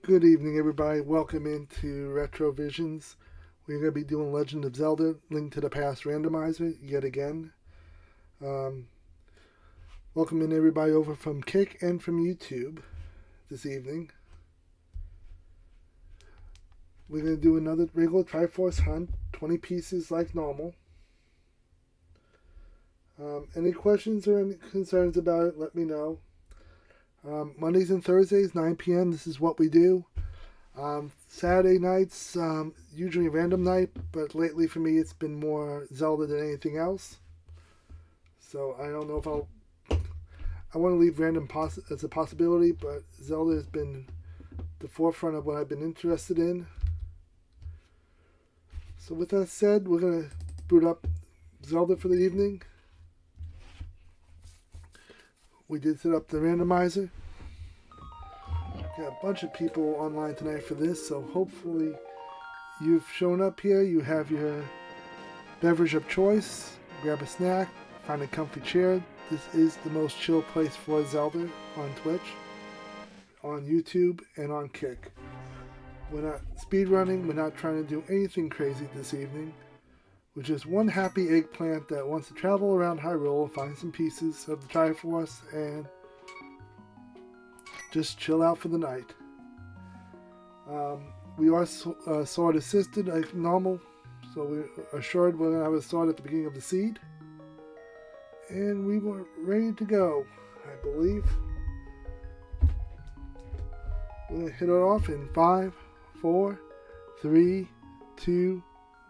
Good evening, everybody. Welcome into Retro Visions. We're going to be doing Legend of Zelda: Link to the Past randomizer yet again. Um, Welcome in everybody over from Kick and from YouTube this evening. We're going to do another regular Triforce hunt, 20 pieces like normal. Any questions or any concerns about it, let me know. Mondays and Thursdays, 9 p.m., this is what we do. Saturday nights, usually a random night, but lately for me it's been more Zelda than anything else. So I don't know if I want to leave random as a possibility, but Zelda has been the forefront of what I've been interested in. So with that said, we're going to boot up Zelda for the evening. We did set up the randomizer. Got a bunch of people online tonight for this, so hopefully you've shown up here. You have your beverage of choice. Grab a snack, find a comfy chair. This is the most chill place for Zelda on Twitch, on YouTube, and on Kick. We're not speedrunning. We're not trying to do anything crazy this evening. We're just one happy eggplant that wants to travel around Hyrule, find some pieces of the Triforce, and just chill out for the night. We are sword assisted like normal, so we're assured we're going to have a sword at the beginning of the seed. And we were ready to go, I believe. We're going to hit it off in 5, 4, 3, 2,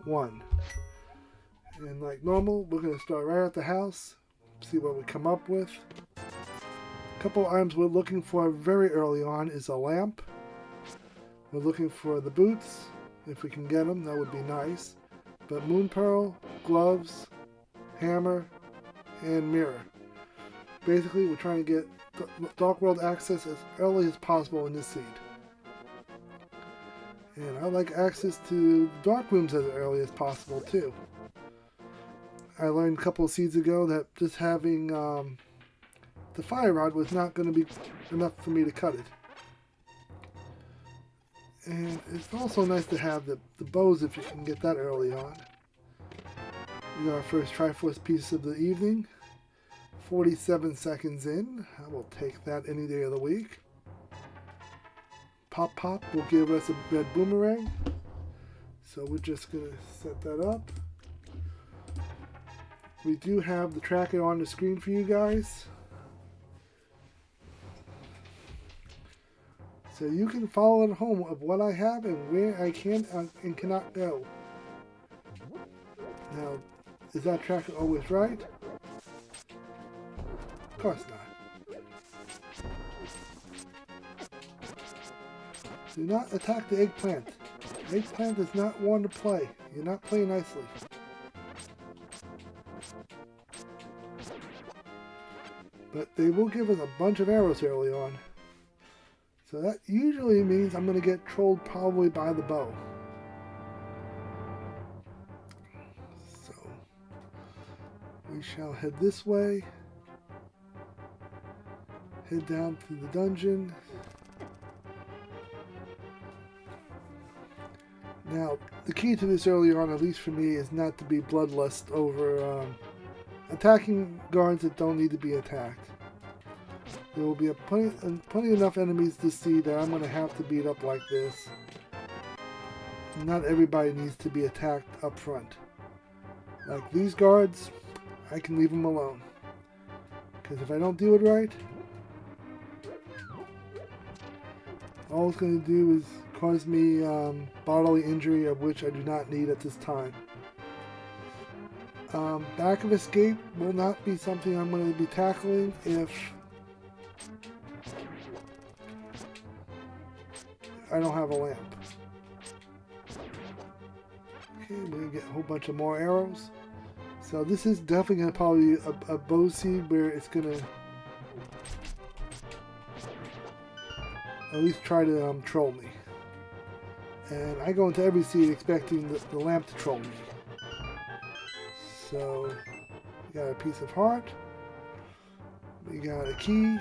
1. And like normal, we're going to start right at the house, see what we come up with. A couple items we're looking for very early on is a lamp. We're looking for the boots. If we can get them, that would be nice. But moon pearl, gloves, hammer, and mirror. Basically, we're trying to get Dark World access as early as possible in this seed. And I like access to the dark rooms as early as possible too. I learned a couple of seeds ago that just having the fire rod was not going to be enough for me to cut it. And it's also nice to have the bows if you can get that early on. We got our first Triforce piece of the evening. 47 seconds in. I will take that any day of the week. Pop Pop will give us a red boomerang. So we're just going to set that up. We do have the tracker on the screen for you guys. So you can follow at home of what I have and where I can and cannot go. Now, is that tracker always right? Of course not. Do not attack the eggplant. The eggplant does not want to play. You're not playing nicely. But they will give us a bunch of arrows early on. So that usually means I'm going to get trolled probably by the bow. So we shall head this way. Head down through the dungeon. Now, the key to this early on, at least for me, is not to be bloodlust over attacking guards that don't need to be attacked. There will be plenty enough enemies to see that I'm going to have to beat up like this. Not everybody needs to be attacked up front. Like these guards, I can leave them alone. Because if I don't do it right, all it's going to do is cause me bodily injury, of which I do not need at this time. Back of escape will not be something I'm going to be tackling if I don't have a lamp. Okay, we're going to get a whole bunch of more arrows. So this is definitely going to probably be a bow seed where it's going to at least try to troll me. And I go into every seed expecting the lamp to troll me. So we got a piece of heart. We got a key.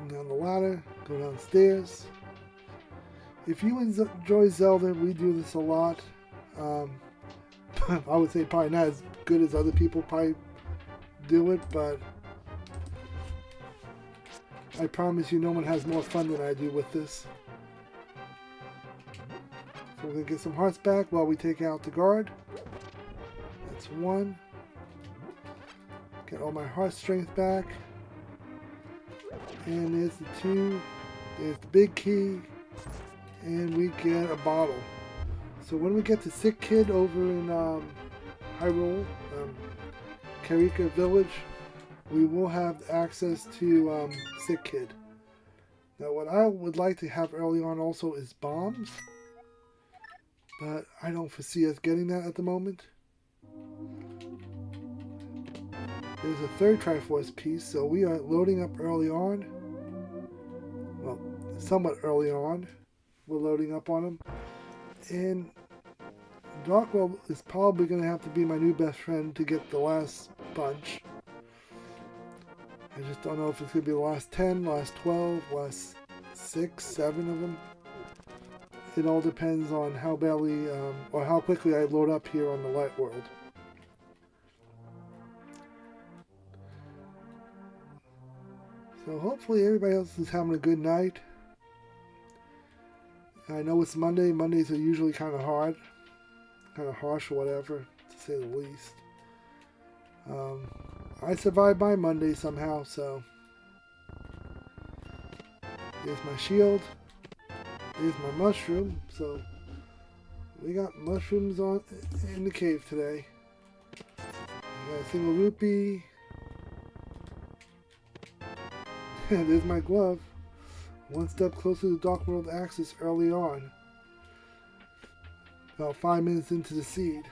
Come down the ladder, go downstairs. If you enjoy Zelda, we do this a lot. I would say probably not as good as other people probably do it, but I promise you no one has more fun than I do with this. So we're going to get some hearts back while we take out the guard. That's 1. Get all my heart strength back. And there's the 2. There's the big key. And we get a bottle. So when we get to Sick Kid over in Hyrule, Karika Village, we will have access to Sick Kid. Now what I would like to have early on also is bombs. But I don't foresee us getting that at the moment. There's a third Triforce piece, so we are loading up early on. Well, somewhat early on. We're loading up on them. And Darkwell is probably going to have to be my new best friend to get the last bunch. I just don't know if it's going to be the last 10, last 12, last 6, 7 of them. It all depends on how badly or how quickly I load up here on the light world. So hopefully everybody else is having a good night. I know it's Monday. Mondays are usually kind of hard, kind of harsh or whatever, to say the least. I survived my Monday somehow, so there's my shield. There's my mushroom. So we got mushrooms on in the cave today. I got a single rupee. There's my glove. One step closer to Dark World access early on. About 5 minutes into the seed.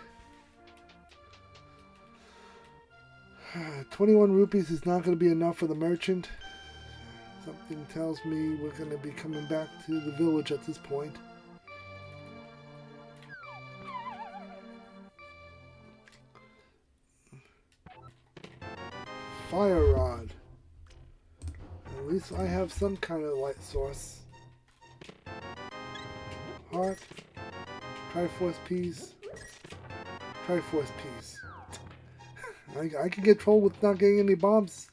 21 rupees is not going to be enough for the merchant. Something tells me we're going to be coming back to the village at this point. Fire rod. At least I have some kind of light source. Heart. Triforce piece. Triforce piece. I can get trolled with not getting any bombs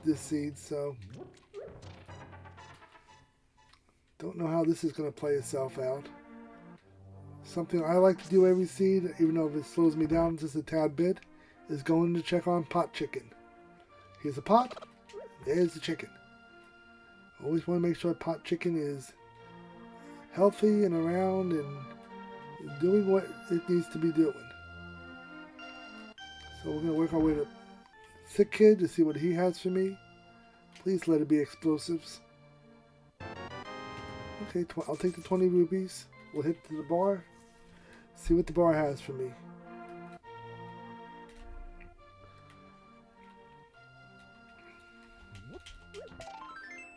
this seed, so don't know how this is going to play itself out. Something I like to do every seed, even though it slows me down just a tad bit, is going to check on pot chicken. Here's a pot, there's the chicken. Always want to make sure pot chicken is healthy and around and doing what it needs to be doing. So we're going to work our way to Sick Kid to see what he has for me. Please let it be explosives. Okay, I'll take the 20 rupees. We'll hit the bar. See what the bar has for me.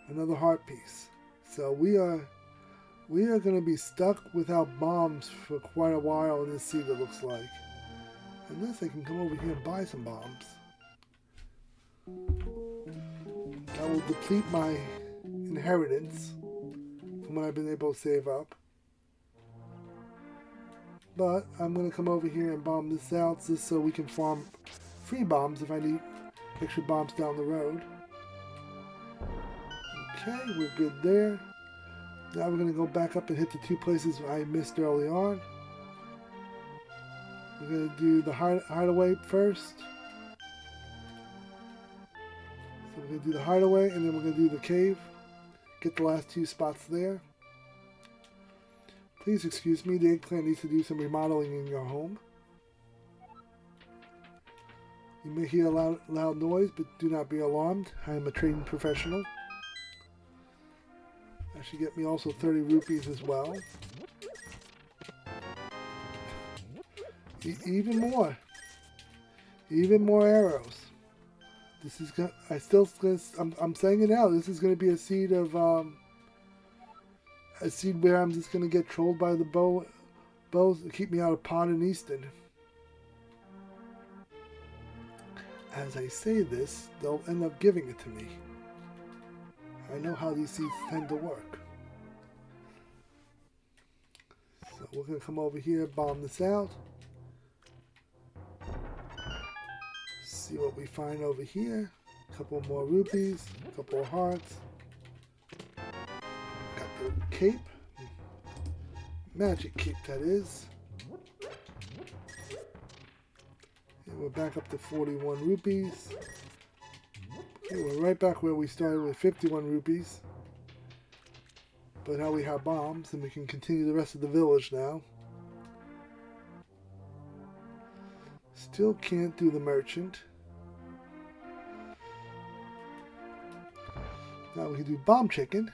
Another heart piece. So we are going to be stuck without bombs for quite a while in this seed, it looks like. Unless I can come over here and buy some bombs. That will deplete my inheritance from what I've been able to save up. But I'm going to come over here and bomb this out just so we can farm free bombs if I need extra bombs down the road. Okay, we're good there. Now we're going to go back up and hit the 2 places I missed early on. We're going to do the hideaway first. So we're going to do the hideaway and then we're going to do the cave. Get the last 2 spots there. Please excuse me, the eggplant needs to do some remodeling in your home. You may hear a loud noise, but do not be alarmed. I am a trained professional. That should get me also 30 rupees as well. Even more arrows. This is gonna. I'm saying it now. This is going to be a seed of a seed where I'm just going to get trolled by the bows to keep me out of Pond and Easton. As I say this, they'll end up giving it to me. I know how these seeds tend to work. So we're going to come over here, bomb this out. See what we find over here. A couple more rupees, a couple of hearts. Got the cape. Magic cape, that is. And we're back up to 41 rupees. Okay, we're right back where we started with 51 rupees. But now we have bombs and we can continue the rest of the village now. Still can't do the merchant. Now we can do bomb chicken.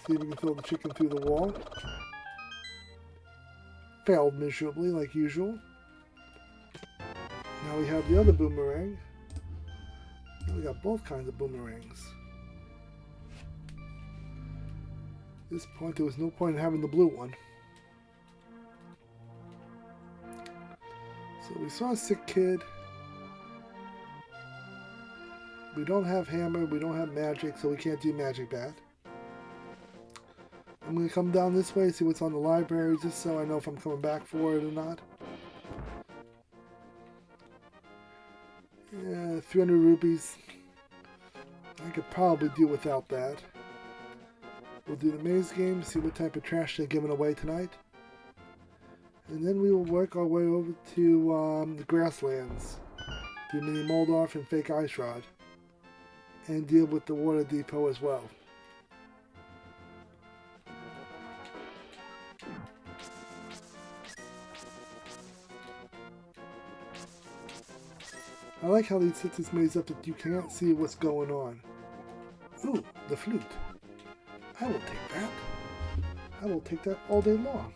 See if we can throw the chicken through the wall. Failed miserably like usual. Now we have the other boomerang. Now we got both kinds of boomerangs. At this point there was no point in having the blue one. So we saw a sick kid. We don't have hammer, we don't have magic, so we can't do magic bat. I'm going to come down this way, see what's on the library, just so I know if I'm coming back for it or not. Yeah, 300 rupees. I could probably do without that. We'll do the maze game, see what type of trash they're giving away tonight. And then we will work our way over to the grasslands. Do Mini Moldorf and Fake Ice Rod. And deal with the water depot as well. I like how these cities made up that you cannot see what's going on. Ooh, the flute. I will take that. I will take that all day long.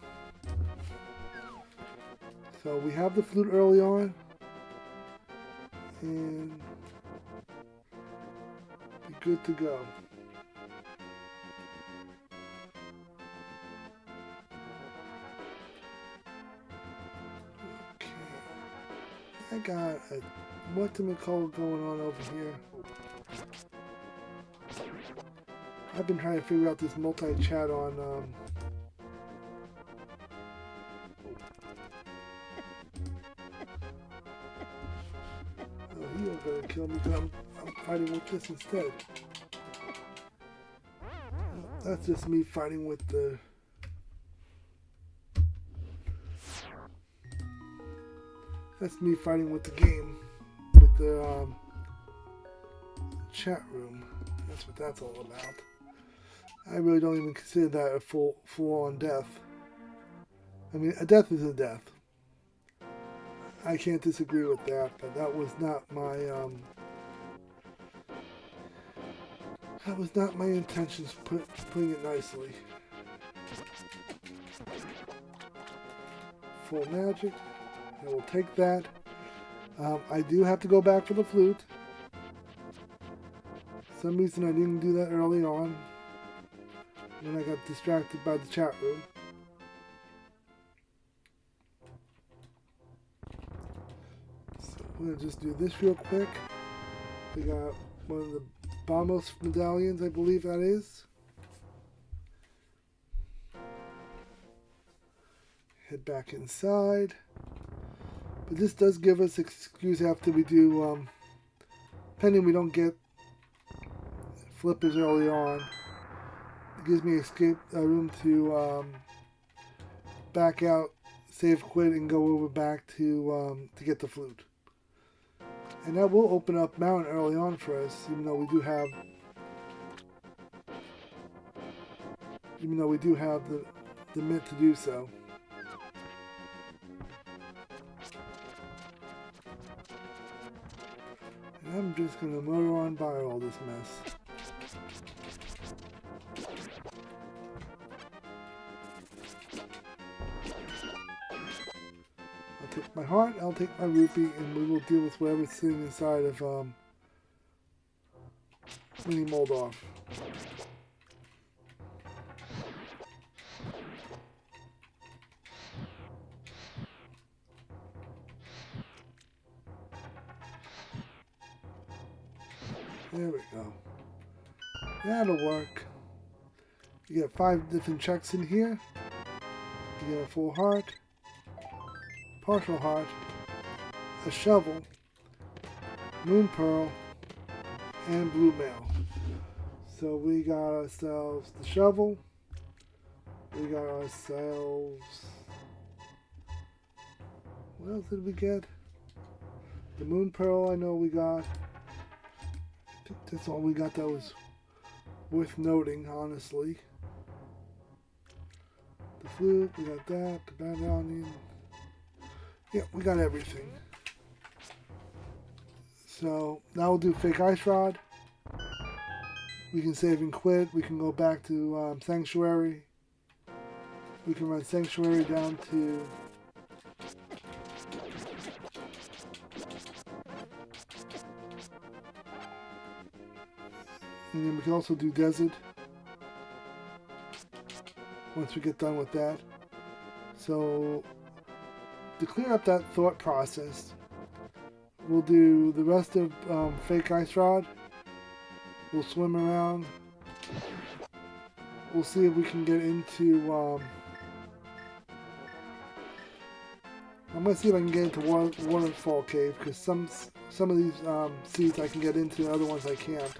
So we have the flute early on. And be good to go. Okay. I got a whatchamacallit going on over here. I've been trying to figure out this multi-chat on oh, you're gonna kill me because I'm fighting with this instead. That's just me fighting with the game, with the chat room. That's what that's all about. I really don't even consider that a full-on death. I mean, a death is a death. I can't disagree with that, but that was not my intentions, putting it nicely. Full magic. I will take that. I do have to go back for the flute. For some reason I didn't do that early on. Then I got distracted by the chat room. So we're going to just do this real quick. We got one of the Bombos medallions, I believe that is. Head back inside. But this does give us excuse after we do, pending we don't get flippers early on. It gives me escape room to back out, save, quit, and go over back to get the flute. And that will open up Mountain early on for us, even though we do have the mint to do so. And I'm just gonna motor on by all this mess. I'll take my heart, I'll take my rupee, and we will deal with whatever's sitting inside of Mini Moldorf. There we go. That'll work. You get 5 different checks in here. You get a full heart, partial heart, a shovel, moon pearl, and blue mail. So we got ourselves the shovel. We got ourselves... What else did we get? The moon pearl I know we got. I think that's all we got that was worth noting, honestly. The flute, we got that. The medallion. Yeah, we got everything. So now we'll do fake ice rod. We can save and quit. We can go back to Sanctuary. We can run Sanctuary down to... And then we can also do Desert once we get done with that. So to clear up that thought process, we'll do the rest of Fake Ice Rod. We'll swim around. We'll see if we can get into... I'm going to see if I can get into Waterfall Cave, because some of these seeds I can get into, other ones I can't.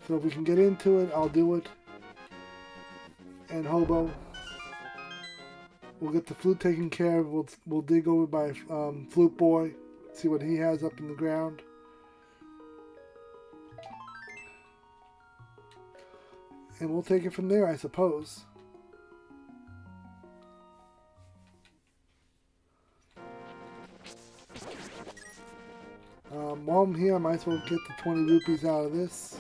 So if we can get into it, I'll do it. And Hobo, we'll get the flute taken care of. We'll dig over by Flute Boy, see what he has up in the ground. And we'll take it from there, I suppose. While I'm here, I might as well get the 20 rupees out of this.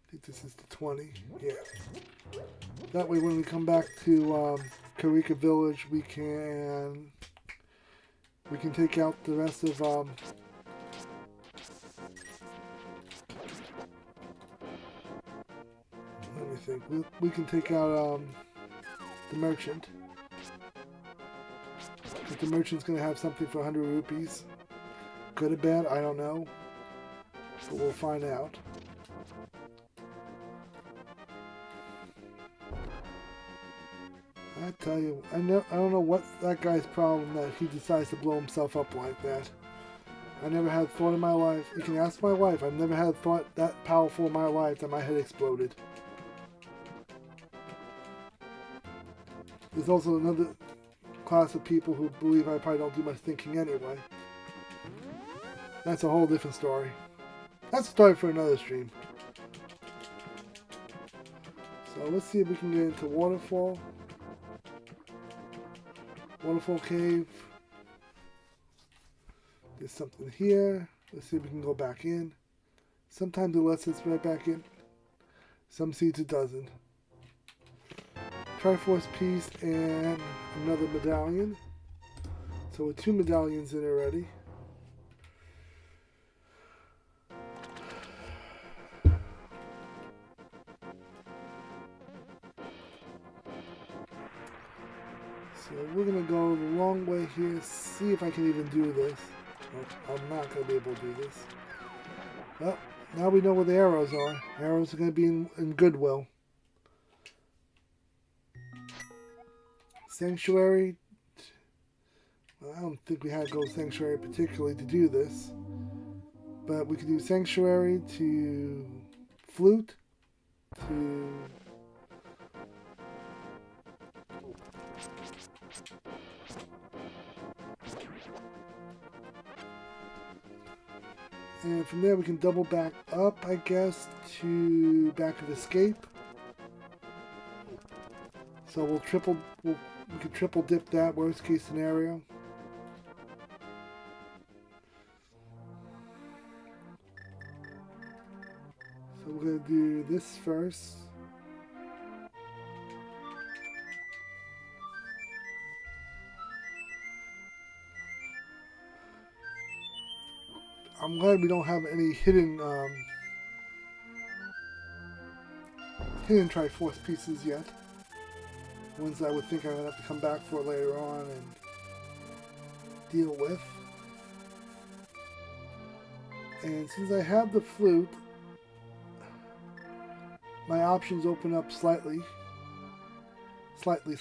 I think this is the 20. Yeah. That way when we come back to Karika Village, we can take out the rest of let me think. We can take out the merchant. If the merchant's gonna have something for 100 rupees. Good or bad, I don't know. But we'll find out. I tell you, I don't know what's that guy's problem that he decides to blow himself up like that. I never had thought in my life. You can ask my wife. I've never had thought that powerful in my life that my head exploded. There's also another class of people who believe I probably don't do much thinking anyway. That's a whole different story. That's a story for another stream. So let's see if we can get into Waterfall. Waterfall Cave. There's something here. Let's see if we can go back in. Sometimes it lets us right back in. Some seeds it doesn't. Triforce piece and another medallion. So with 2 medallions in already. So we're going to go the long way here, see if I can even do this. Nope, I'm not going to be able to do this. Well, now we know where the arrows are. Arrows are going to be in Goodwill. Sanctuary. Well, I don't think we had to go Sanctuary particularly to do this. But we could do Sanctuary to Flute to... And from there we can double back up, I guess, to Back of Escape. So we could triple dip that, worst case scenario. So we're going to do this first. I'm glad we don't have any hidden Triforce pieces yet. Ones I would think I would have to come back for later on and deal with. And since I have the flute, my options open up slightly. Slightly.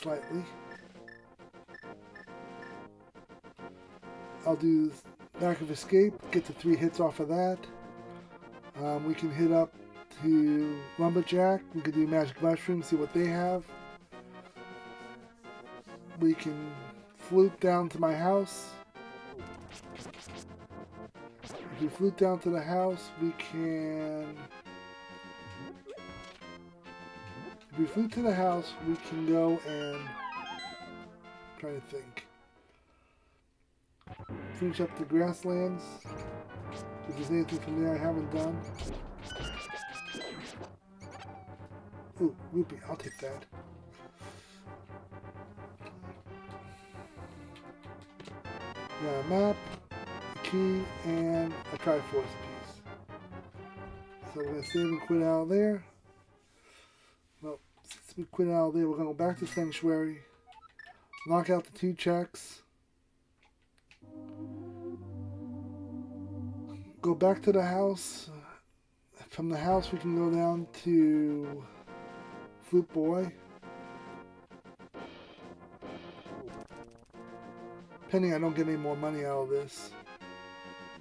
I'll do Back of Escape, get the 3 hits off of that. We can hit up to Lumberjack. We can do Magic Mushroom, see what they have. We can flute down to my house. If we flute down to the house, we can... If we flute to the house, we can go and... I'm trying to think. Finish up the grasslands. If there's anything from there I haven't done. Ooh, rupee, I'll take that. Got a map, a key, and a Triforce piece. So we're going to save and quit out of there. Well, since we quit out of there, we're going to go back to Sanctuary. Knock out the 2 checks. Go back to the house. From the house we can go down to Flute Boy. Pending I don't get any more money out of this.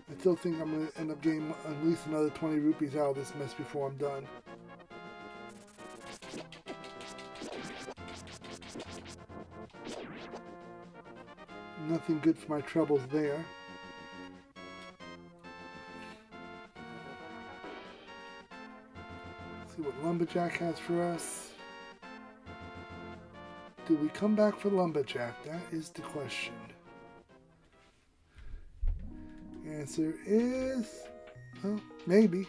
I still think I'm going to end up getting at least another 20 rupees out of this mess before I'm done. Nothing good for my troubles there. See what Lumberjack has for us. Do we come back for Lumberjack? That is the question. Answer is, well, maybe.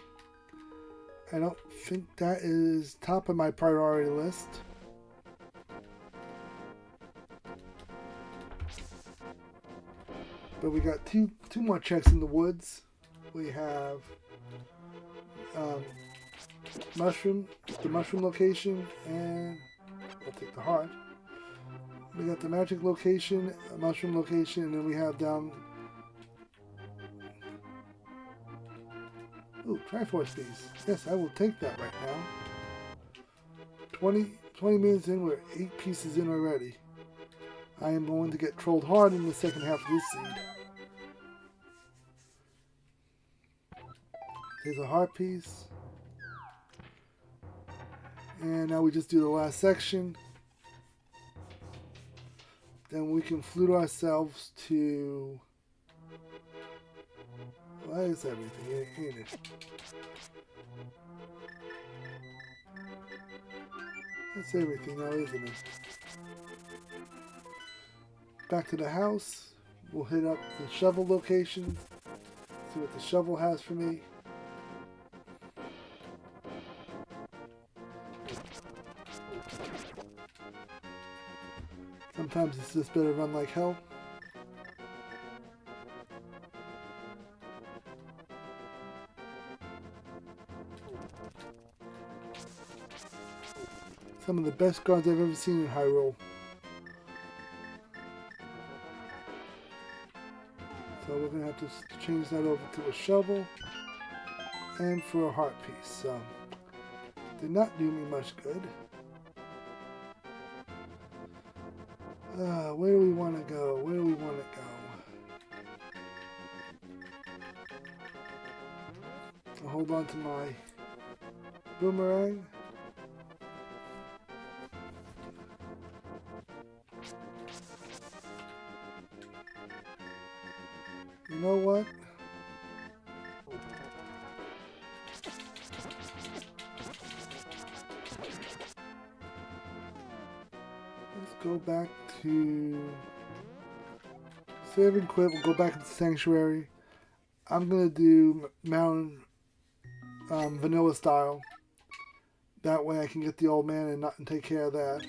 I don't think that is top of my priority list. But we got two more checks in the woods. We have the mushroom location, and we'll take the heart. We got the magic location, a mushroom location, and then we have down. Ooh, Triforce piece. Yes, I will take that right now. 20 minutes in, we're 8 pieces in already. I am going to get trolled hard in the second half of this seed. There's a heart piece. And now we just do the last section. Then we can flute ourselves to... Well, that is everything, ain't it? That's everything now, isn't it? Back to the house. We'll hit up the shovel location. See what the shovel has for me. Sometimes it's just better run like hell. Some of the best guards I've ever seen in Hyrule. So we're going to have to change that over to a shovel and for a heart piece. So, did not do me much good. Where do we want to go? Where do we want to go? I'll hold on to my boomerang. You know what? Let's go back to save and quit. We'll go back to the sanctuary. I'm gonna do mountain vanilla style. That way I can get the old man and take care of that.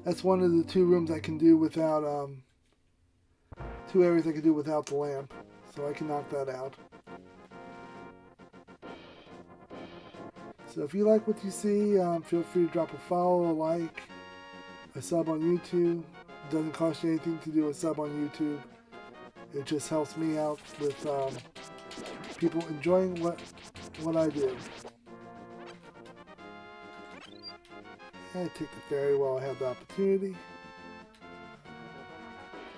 That's one of the 2 rooms I can do without 2 areas I can do without the lamp, so I can knock that out. So if you like what you see, feel free to drop a follow, a like, a sub on YouTube. It doesn't cost you anything to do a sub on YouTube. It just helps me out with people enjoying what I do. And I take the ferry while I have the opportunity.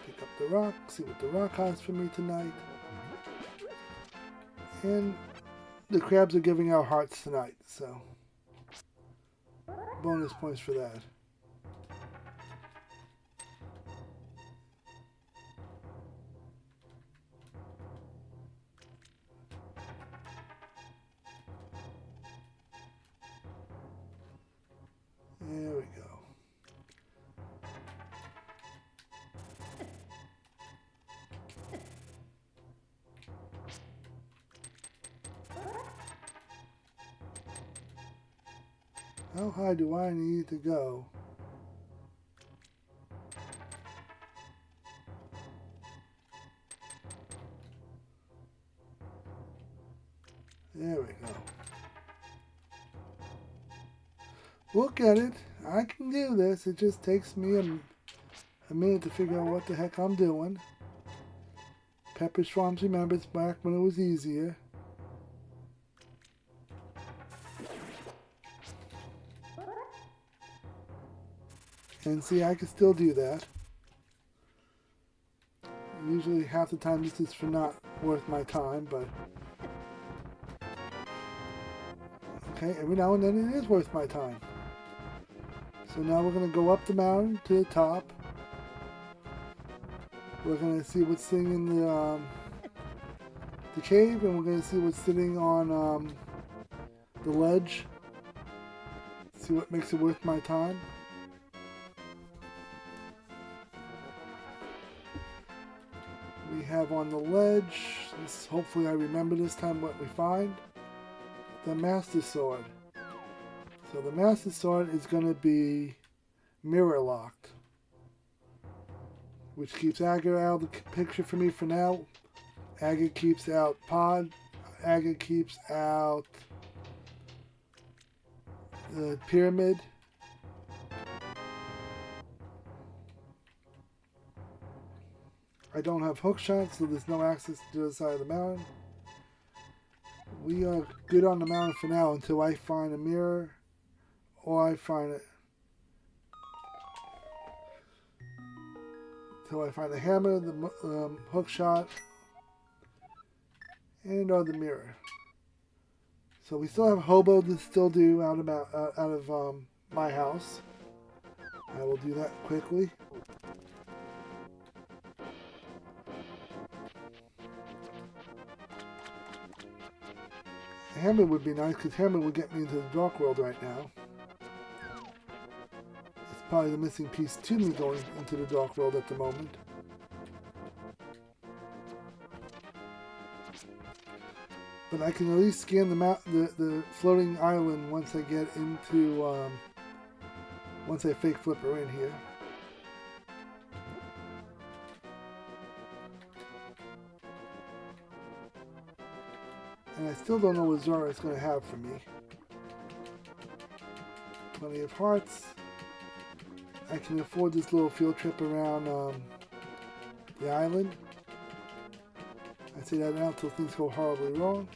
Pick up the rock, see what the rock has for me tonight. And the crabs are giving out hearts tonight, so bonus points for that. There we go. How high do I need to go? There we go. We'll get it. I can do this. It just takes me a minute to figure out what the heck I'm doing. Pepper's Farms remembers back when it was easier. And see, I can still do that. Usually half the time this is for not worth my time, but okay, every now and then it is worth my time. So now we're going to go up the mountain to the top. We're going to see what's sitting in the cave, and we're going to see what's sitting on the ledge. See what makes it worth my time. We have on the ledge, hopefully I remember this time what we find, the Master Sword. So the Master Sword is going to be mirror locked, which keeps Aga out of the picture for me for now. Aga keeps out Pod. Aga keeps out the pyramid. I don't have hook shots, so there's no access to the other side of the mountain. We are good on the mountain for now until I find a mirror or I find it. Until I find a hammer, the hook shot, and or the mirror. So we still have hobo to still do out of my house. I will do that quickly. Hammer would be nice because Hammer would get me into the Dark World right now. It's probably the missing piece to me going into the Dark World at the moment. But I can at least scan the floating island once I get into once I fake flipper in here. And I still don't know what Zora is going to have for me. Plenty of hearts. I can afford this little field trip around the island. I say that now until things go horribly wrong.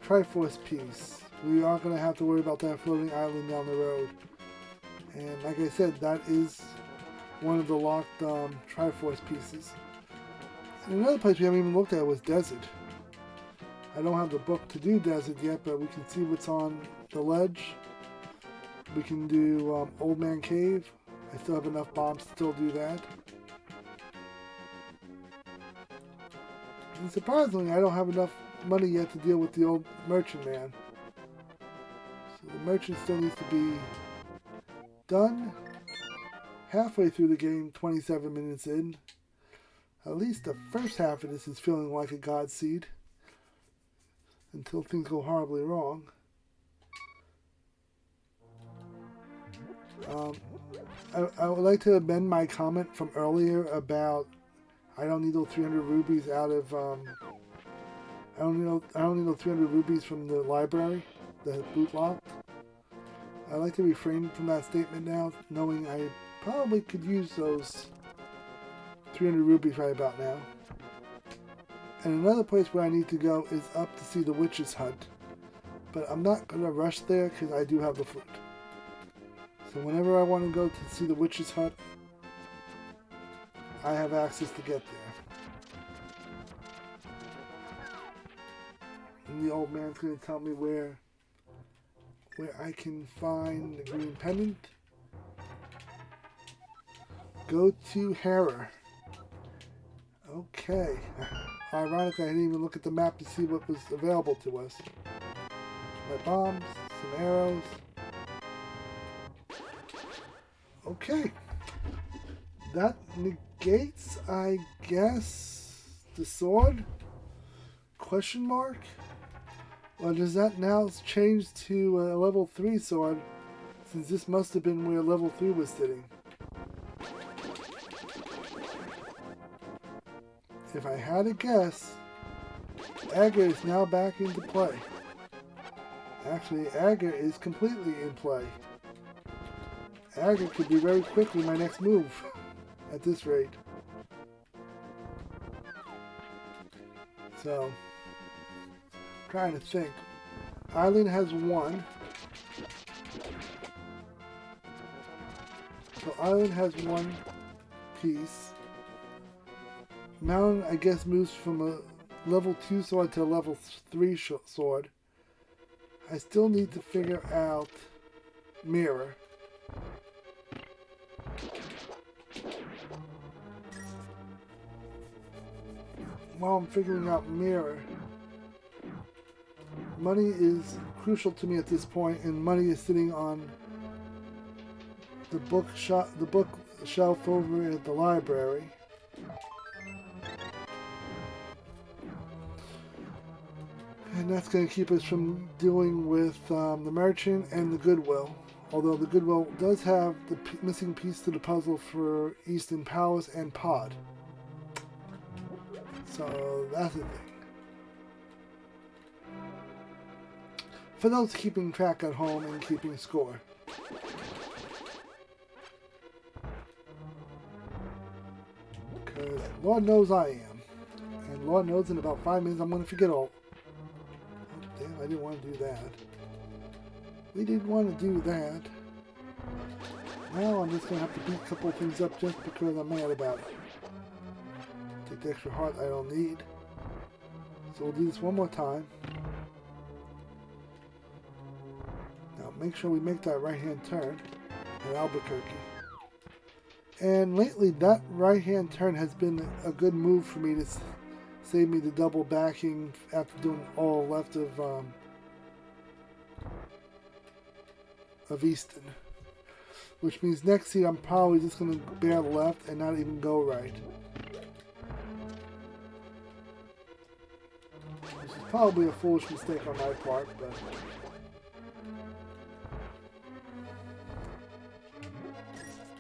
Triforce piece. We aren't going to have to worry about that floating island down the road. And like I said, that is one of the locked Triforce pieces. And another place we haven't even looked at was Desert. I don't have the book to do Desert yet, but we can see what's on the ledge. We can do Old Man Cave. I still have enough bombs to still do that. And surprisingly, I don't have enough money yet to deal with the old merchant man. So the merchant still needs to be done. Halfway through the game, 27 minutes in. At least the first half of this is feeling like a God seed. Until things go horribly wrong. I would like to amend my comment from earlier about I don't need those 300 rubies out of I don't need those 300 rubies from the library, the boot lock. I like to refrain from that statement now, knowing I probably could use those 300 rupees right about now. And another place where I need to go is up to see the witch's hut. But I'm not going to rush there because I do have the flute. So whenever I want to go to see the witch's hut, I have access to get there. And the old man's going to tell me where I can find the green pendant. Go to Hyrule. Okay. Ironically, I didn't even look at the map to see what was available to us. My bombs, some arrows. Okay. That negates, I guess, the sword? Question mark? Or does that now change to a level 3 sword, since this must have been where level 3 was sitting? If I had to guess, Agar is now back into play. Actually, Agar is completely in play. Agar could be very quickly my next move at this rate. So, trying to think. Island has 1. So Island has 1 piece. Mountain, I guess, moves from a level 2 sword to a level 3 sword. I still need to figure out Mirror. While I'm figuring out Mirror, money is crucial to me at this point, and money is sitting on the bookshelf over at the library. And that's going to keep us from dealing with the merchant and the Goodwill. Although the Goodwill does have the missing piece to the puzzle for Eastern Palace and Pod. So that's the thing. For those keeping track at home and keeping score. Because Lord knows I am. And Lord knows in about 5 minutes I'm going to forget all. Damn, I didn't want to do that. We didn't want to do that. Now I'm just going to have to beat a couple of things up just because I'm mad about it. Take the extra heart I don't need. So we'll do this one more time. Now make sure we make that right hand turn at Albuquerque. And lately that right hand turn has been a good move for me to save me the double backing after doing all left of Easton. Which means next year I'm probably just going to bear left and not even go right. Which is probably a foolish mistake on my part, but...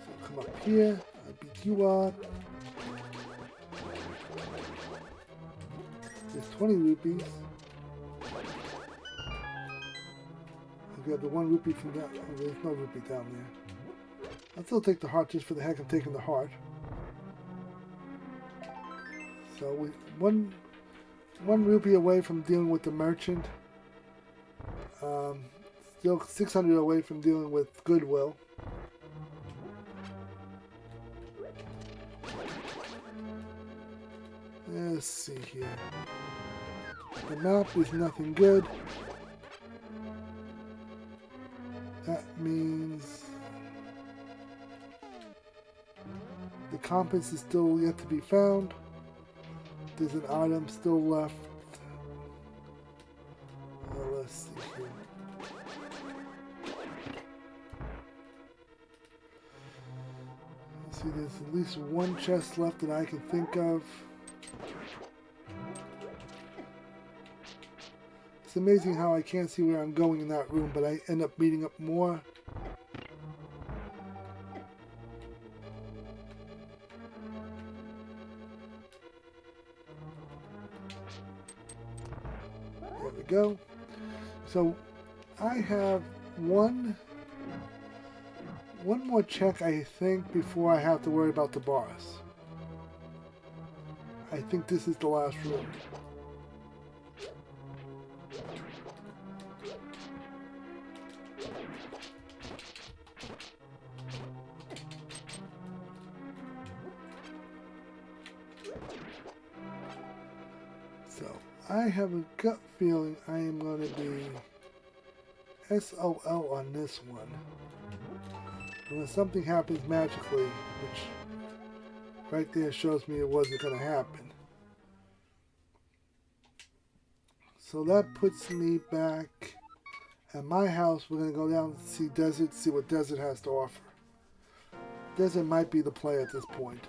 So come up here, I beat you up. There's 20 rupees. I'll grab the 1 rupee from down. Oh, there's no rupee down there. I'll still take the heart just for the heck of taking the heart. So we one rupee away from dealing with the merchant. Still 600 away from dealing with Goodwill. Let's see here. The map is nothing good. That means the compass is still yet to be found. There's an item still left. Let's see here. Let's see, there's at least 1 chest left that I can think of. It's amazing how I can't see where I'm going in that room, but I end up meeting up more. There we go. So I have one more check, I think, before I have to worry about the boss. I think this is the last room. So, I have a gut feeling I am going to be SOL on this one. Unless something happens magically, which right there shows me it wasn't going to happen. So that puts me back at my house. We're going to go down and see Desert, see what Desert has to offer. Desert might be the play at this point.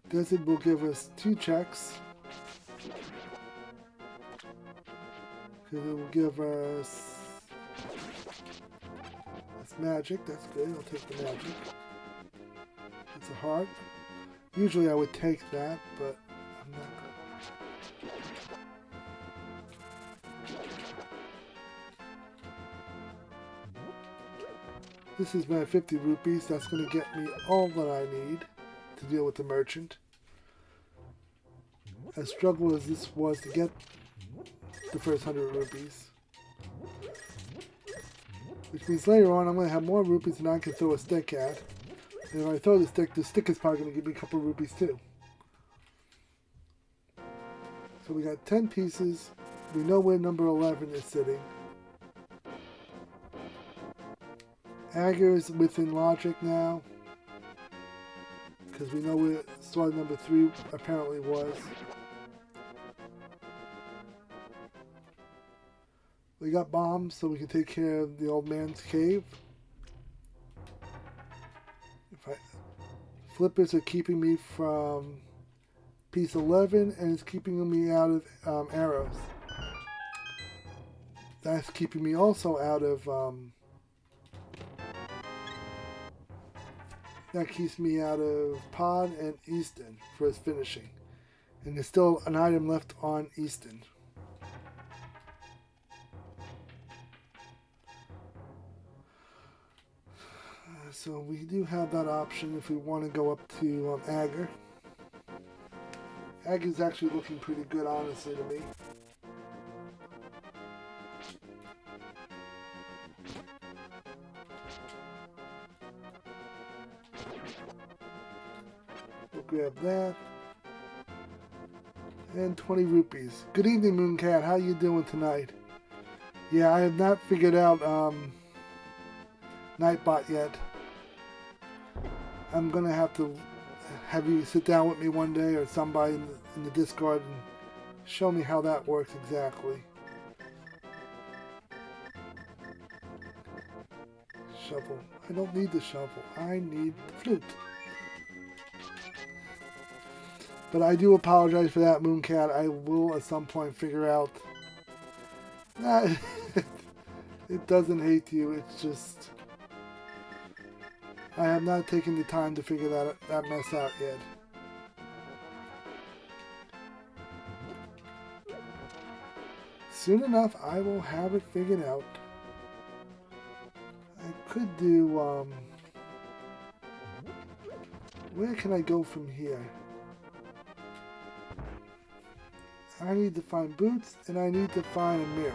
Desert will give us 2 checks. Because it will give us... That's magic, that's good. I'll take the magic. It's a heart. Usually I would take that, but I'm not going to. This is my 50 rupees. That's going to get me all that I need to deal with the merchant. As struggle as this was to get the first 100 rupees. Which means later on I'm going to have more rupees than I can throw a stick at. And if I throw the stick is probably going to give me a couple rupees too. So we got 10 pieces. We know where number 11 is sitting. Agar is within logic now. Because we know where sword number 3 apparently was. We got bombs, so we can take care of the old man's cave. Flippers are keeping me from piece 11, and it's keeping me out of arrows. That's keeping me also out of... that keeps me out of Pod and Easton for his finishing. And there's still an item left on Easton. So we do have that option if we want to go up to Agar. Agar's actually looking pretty good, honestly, to me. We'll grab that. And 20 rupees. Good evening, Mooncat. How you doing tonight? Yeah, I have not figured out Nightbot yet. I'm gonna have to have you sit down with me one day, or somebody in the Discord, and show me how that works exactly. Shovel. I don't need the shovel. I need the flute. But I do apologize for that, Mooncat. I will at some point figure out. It doesn't hate you. It's just I have not taken the time to figure that mess out yet. Soon enough, I will have it figured out. I could do, where can I go from here? I need to find boots, and I need to find a mirror.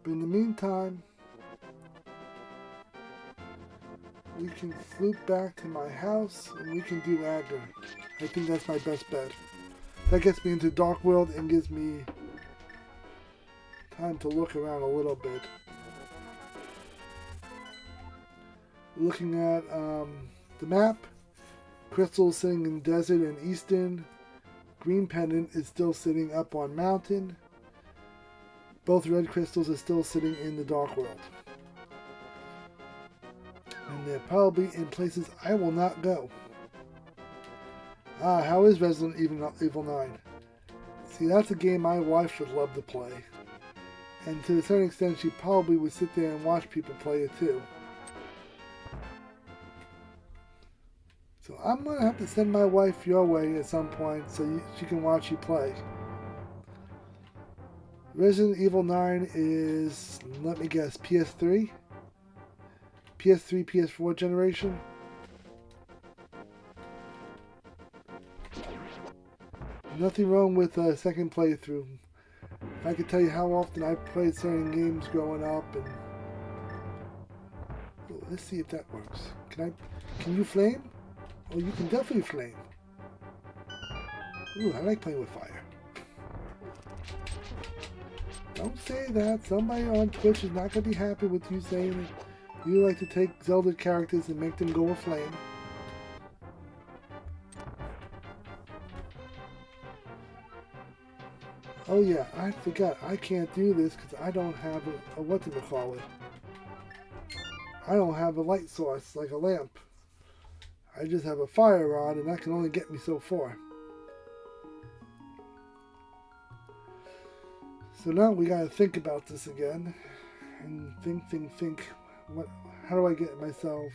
But in the meantime, we can float back to my house, and we can do Agar. I think that's my best bet. That gets me into Dark World and gives me time to look around a little bit. Looking at the map, Crystal sitting in Desert and Easton. Green Pendant is still sitting up on Mountain. Both red crystals are still sitting in the Dark World. And they're probably in places I will not go. Ah, how is Resident Evil 9? See, that's a game my wife would love to play. And to a certain extent, she probably would sit there and watch people play it too. So I'm going to have to send my wife your way at some point so she can watch you play. Resident Evil 9 is, let me guess, PS3? PS3, PS4 generation? Nothing wrong with a second playthrough. If I could tell you how often I played certain games growing up, and oh, let's see if that works. Can you flame? Oh, you can definitely flame. Ooh, I like playing with fire. Don't say that. Somebody on Twitch is not going to be happy with you saying that you like to take Zelda characters and make them go aflame. Oh yeah, I forgot. I can't do this because I don't have a whatchamacallit. I don't have a light source like a lamp. I just have a fire rod, and that can only get me so far. So now we gotta think about this again. And think. How do I get myself...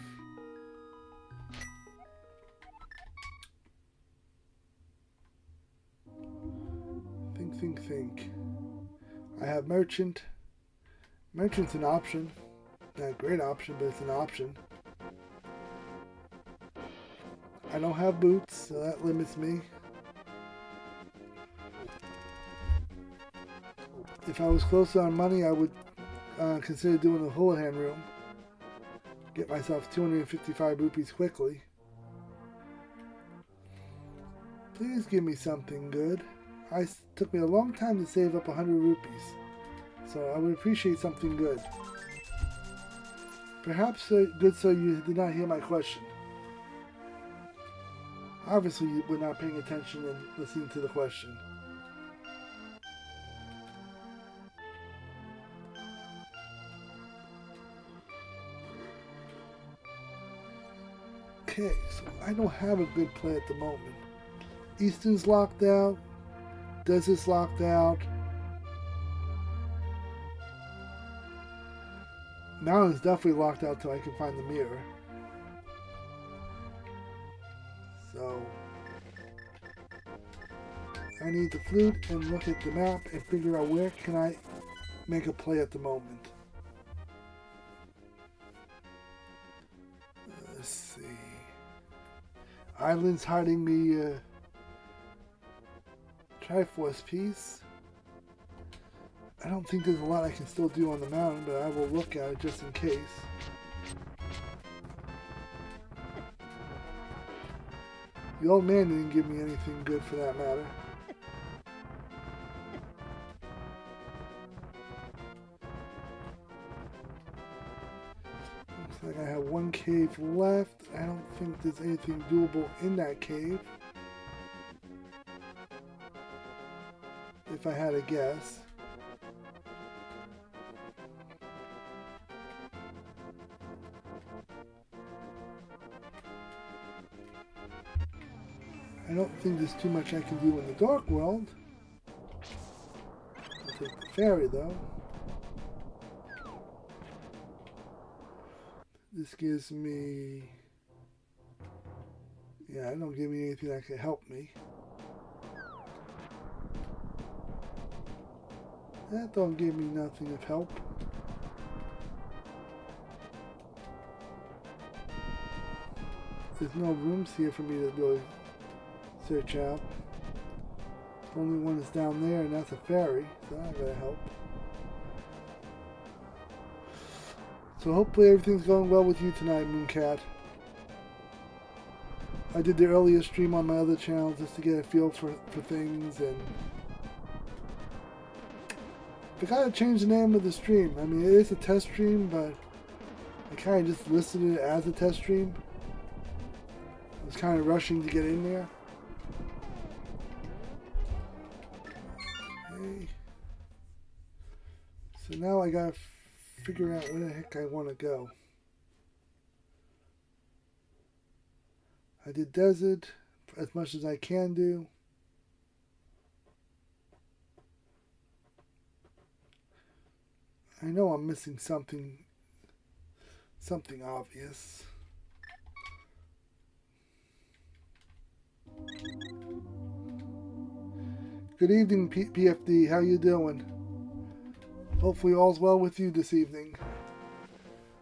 Think. I have merchant. Merchant's an option. Not a great option, but it's an option. I don't have boots, so that limits me. If I was closer on money, I would consider doing the Houlihan room. Get myself 255 rupees quickly. Please give me something good. It took me a long time to save up 100 rupees, so I would appreciate something good. Perhaps, good sir, you did not hear my question. Obviously, you were not paying attention and listening to the question. Okay, so I don't have a good play at the moment. Easton's locked out. Desert's locked out. Mountain's definitely locked out till I can find the mirror. So I need the flute and look at the map and figure out where can I make a play at the moment. Let's see. Island's hiding me Triforce piece. I don't think there's a lot I can still do on the mountain, but I will look at it just in case. The old man didn't give me anything good for that matter. Looks like I have one cave left. I don't think there's anything doable in that cave. If I had a guess. I don't think there's too much I can do in the Dark World. I'll take the ferry though. This gives me... yeah, it don't give me anything that can help me. That don't give me nothing of help. There's no rooms here for me to really search out. The only one is down there, and that's a ferry, so that's not gonna help. So hopefully everything's going well with you tonight, Mooncat. I did the earlier stream on my other channel just to get a feel for things, and I gotta change the name of the stream. I mean, it is a test stream, but I kind of just listed it as a test stream. I was kind of rushing to get in there. Okay. So now I gotta figure out where the heck I want to go. I did desert as much as I can do. I know I'm missing something obvious. Good evening, PFD. How you doing? Hopefully all's well with you this evening.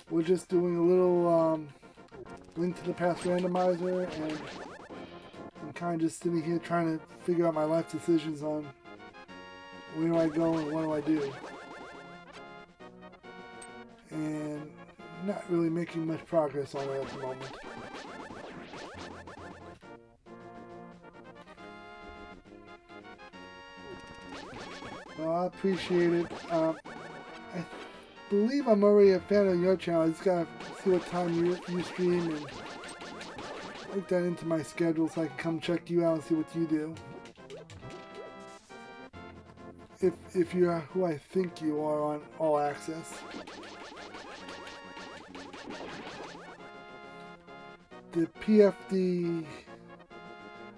We're just doing a little Link to the Past randomizer, and I'm kind of just sitting here trying to figure out my life decisions on where do I go and what do I do. And not really making much progress on it at the moment. Well, I appreciate it. I believe I'm already a fan of your channel. I just gotta see what time you stream and work that into my schedule so I can come check you out and see what you do. If you're who I think you are on All Access. The PFD,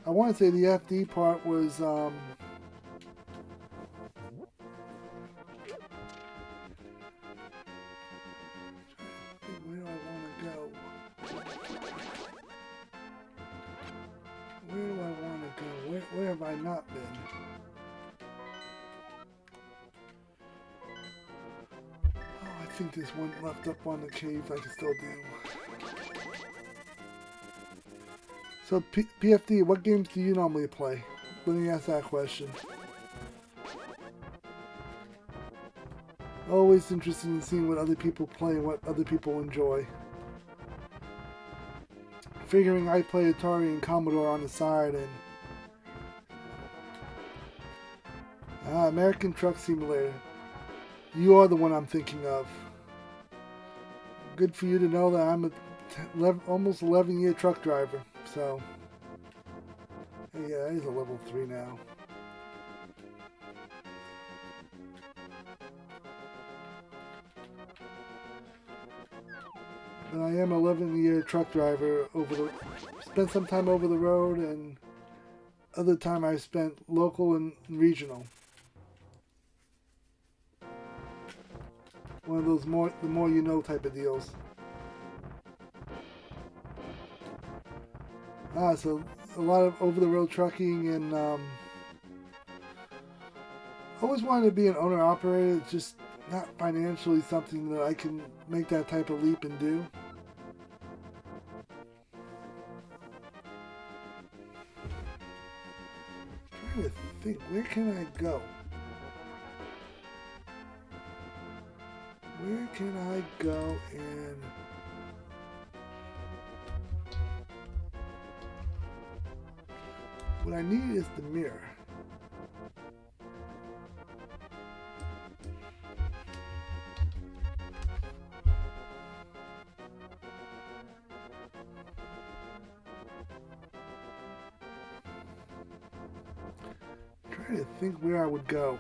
I want to say the FD part was where do I want to go? Where do I want to go? Where have I not been? Oh, I think there's one left up on the caves I can still do. So PFD, what games do you normally play? Let me ask that question. Always interested in seeing what other people play and what other people enjoy. Figuring I play Atari and Commodore on the side, and American Truck Simulator. You are the one I'm thinking of. Good for you to know that I'm a almost 11-year truck driver. So, yeah, he's a level 3 now. But I am an 11-year truck driver. Spent some time over the road, and other time I spent local and regional. One of those the more you know type of deals. So a lot of over-the-road trucking, and always wanted to be an owner-operator. It's just not financially something that I can make that type of leap and do. I'm trying to think, where can I go? Where can I go and... What I need is the mirror. I'm trying to think where I would go.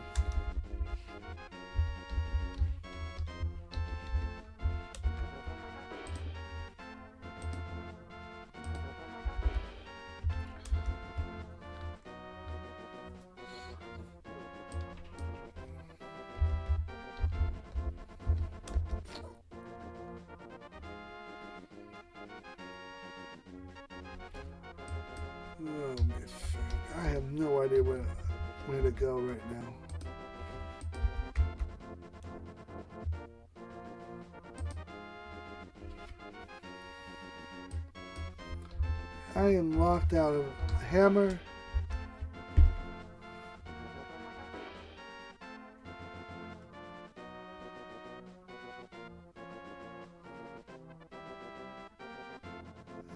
I have no idea where to go right now. I am locked out of hammer.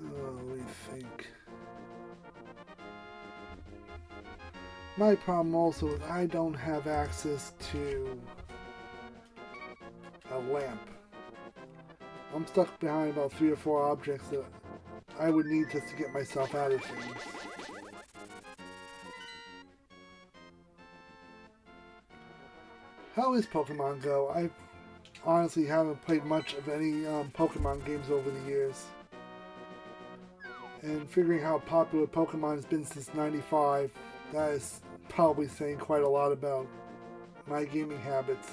Let me think. My problem also is I don't have access to a lamp. I'm stuck behind about 3 or 4 objects that I would need just to get myself out of things. How is Pokemon Go? I honestly haven't played much of any Pokemon games over the years. And figuring how popular Pokemon has been since '95, that is probably saying quite a lot about my gaming habits.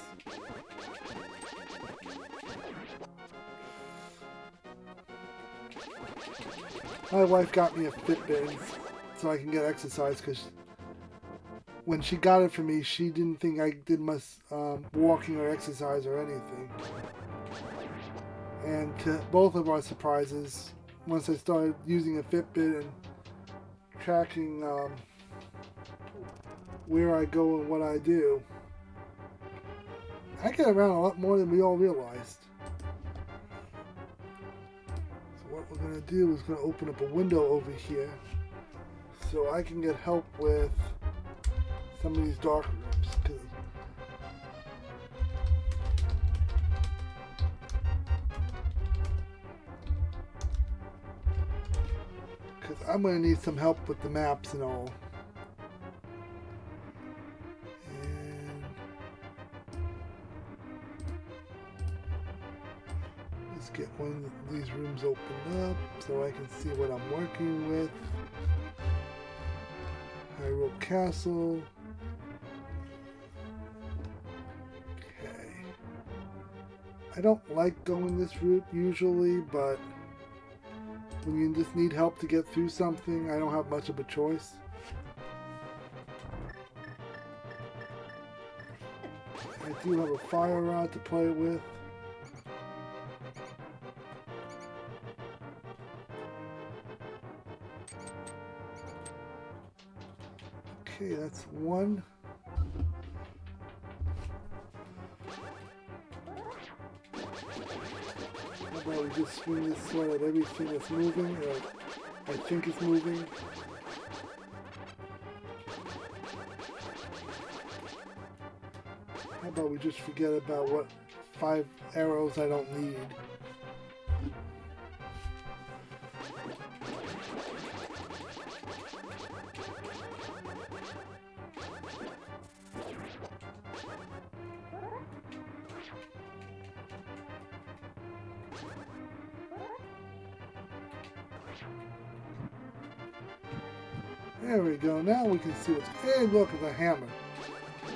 My wife got me a Fitbit so I can get exercise because when she got it for me, she didn't think I did much walking or exercise or anything. And to both of our surprises, once I started using a Fitbit and tracking where I go and what I do, I get around a lot more than we all realized. So what we're going to do is going to open up a window over here so I can get help with some of these dark rooms. Because I'm going to need some help with the maps and all. And let's get one of these rooms opened up so I can see what I'm working with. Hyrule Castle. Okay. I don't like going this route usually, but when you just need help to get through something, I don't have much of a choice. I do have a fire rod to play with. Okay, that's one. How about we just swing this sword at everything that's moving, or I think it's moving. How about we just forget about what 5 arrows I don't need. There we go. Now we can see what's... Hey, look, it's a hammer.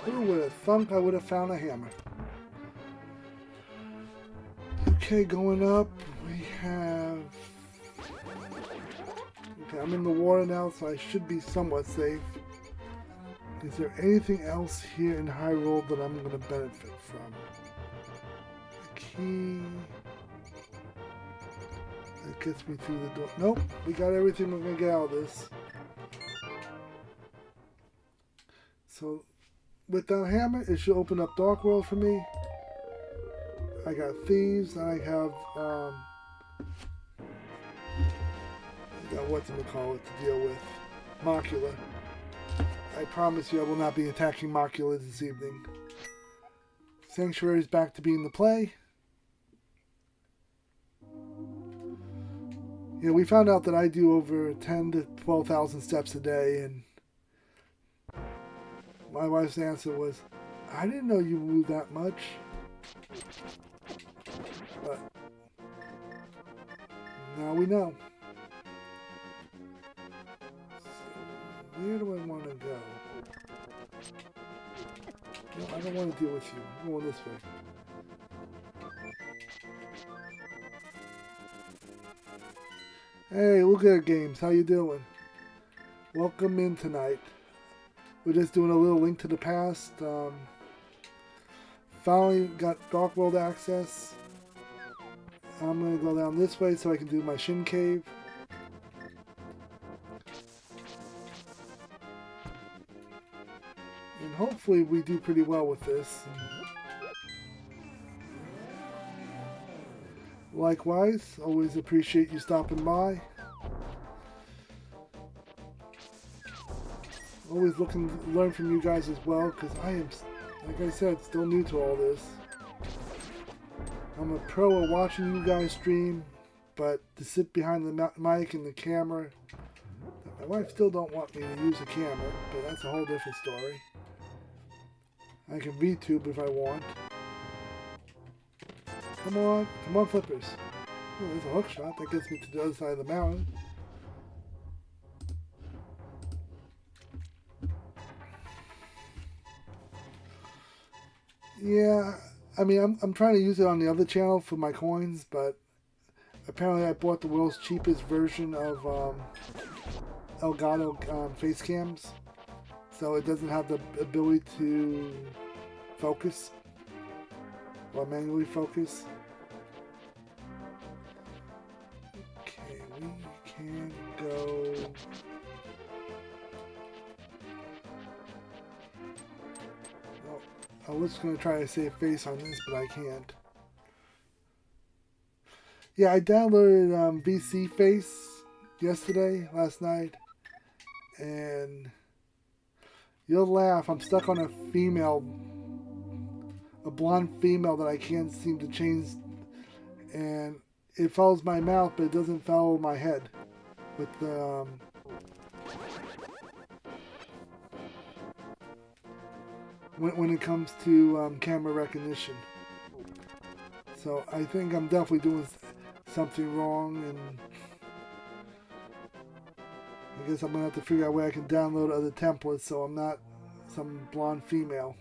Who would have thunk I would have found a hammer? Okay, going up, we have... Okay, I'm in the water now, so I should be somewhat safe. Is there anything else here in Hyrule that I'm going to benefit from? A key... That gets me through the door. Nope, we got everything we're going to get out of this. So, with that hammer, it should open up Dark World for me. I got thieves, and I have, whatchamacallit to deal with. Macula. I promise you I will not be attacking Macula this evening. Sanctuary's back to being the play. You know, we found out that I do over 10 to 12,000 steps a day, and my wife's answer was, I didn't know you moved that much. But now we know. So where do I want to go? No, I don't want to deal with you. I'm going this way. Hey, look at games. How you doing? Welcome in tonight. We're just doing a little Link to the Past. Finally got Dark World access. I'm going to go down this way so I can do my Shin Cave. And hopefully we do pretty well with this. Likewise, always appreciate you stopping by. Always looking to learn from you guys as well, because I am, like I said, still new to all this. I'm a pro at watching you guys stream, but to sit behind the mic and the camera, my wife still don't want me to use a camera, but that's a whole different story. I can VTube if I want. Come on, flippers. Oh, there's a hook shot that gets me to the other side of the mountain. Yeah, I mean, I'm trying to use it on the other channel for my coins, but apparently I bought the world's cheapest version of Elgato face cams. so it doesn't have the ability to focus or manually focus. Okay, we can go. I was going to try to save face on this, but I can't. Yeah, I downloaded VC Face last night, and you'll laugh. I'm stuck on a blonde female that I can't seem to change, and it follows my mouth, but it doesn't follow my head with the when it comes to camera recognition. So I think I'm definitely doing something wrong, and I guess I'm gonna have to figure out where I can download other templates so I'm not some blonde female.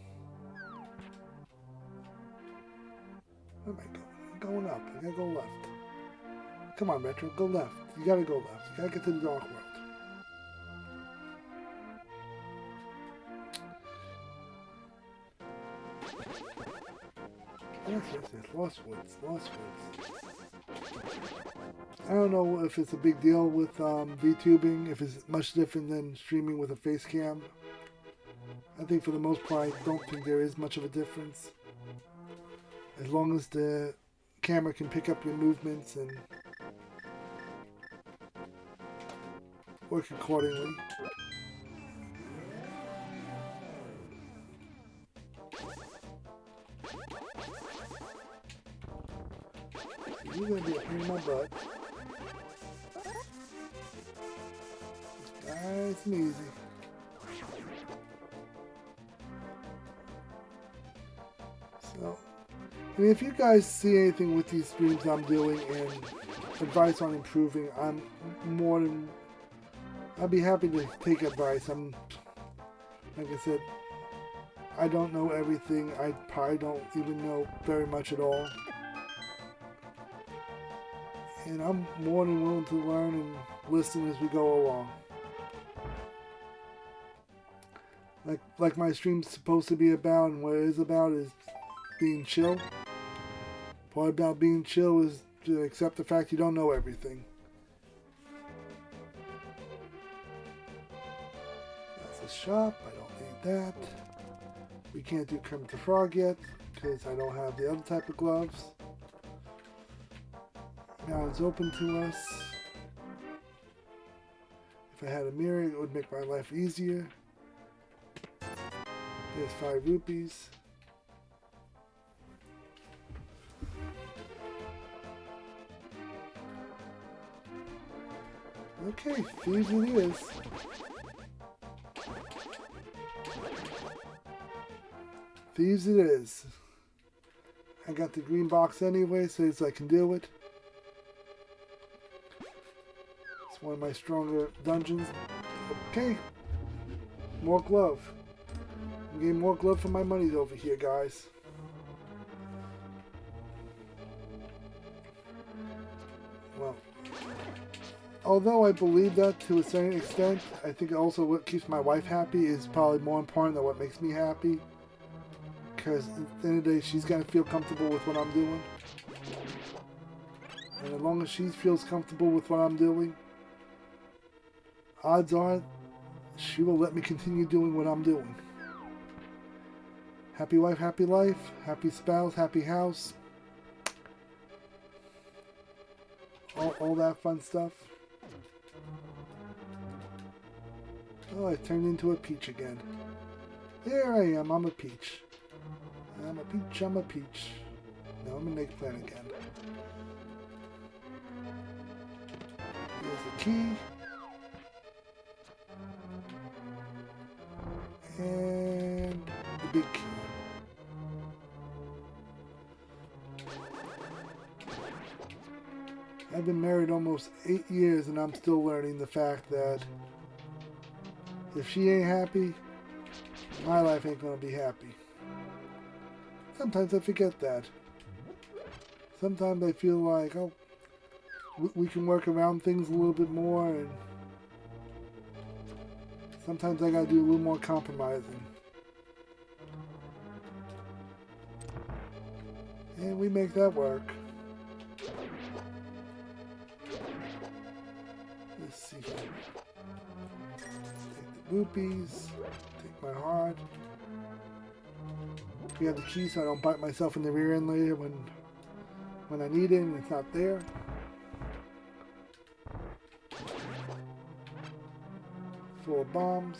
Where am I going? I'm going up. I gotta go left. Come on, Retro, go left. You gotta go left. You gotta get to the dark world. Yes, Lost Woods. I don't know if it's a big deal with VTubing, if it's much different than streaming with a face cam. I think for the most part, I don't think there is much of a difference. As long as the camera can pick up your movements and work accordingly. You're gonna be a pain in my butt. Nice and easy. So, and if you guys see anything with these streams I'm doing and advice on improving, I'd be happy to take advice. Like I said, I don't know everything. I probably don't even know very much at all. And I'm more than willing to learn and listen as we go along. Like my stream's supposed to be about, and what it is about is being chill. Part about being chill is to accept the fact you don't know everything. That's a shop. I don't need that. We can't do Kermit the Frog yet because I don't have the other type of gloves. Now it's open to us. If I had a mirror, it would make my life easier. There's 5 rupees. Okay, thieves it is. Thieves it is. I got the green box anyway, so I can do it. It's one of my stronger dungeons. Okay. More glove. I'm getting more glove for my money over here, guys. Well, although I believe that to a certain extent, I think also what keeps my wife happy is probably more important than what makes me happy. Because at the end of the day, she's got to feel comfortable with what I'm doing. And as long as she feels comfortable with what I'm doing, odds are she will let me continue doing what I'm doing. Happy wife, happy life, happy spouse, happy house. All that fun stuff. Oh, I turned into a peach again. There I am, I'm a peach. I'm a peach, I'm a peach. Now I'm an eggplant again. Here's the key. And the big key. I've been married almost 8 years and I'm still learning the fact that if she ain't happy, my life ain't gonna be happy. Sometimes I forget that. Sometimes I feel like, oh, we can work around things a little bit more, and Sometimes I gotta do a little more compromising. And we make that work. Let's see here. Take the rupees. Take my heart. We have the key so I don't bite myself in the rear end later when I need it and it's not there. Full of bombs.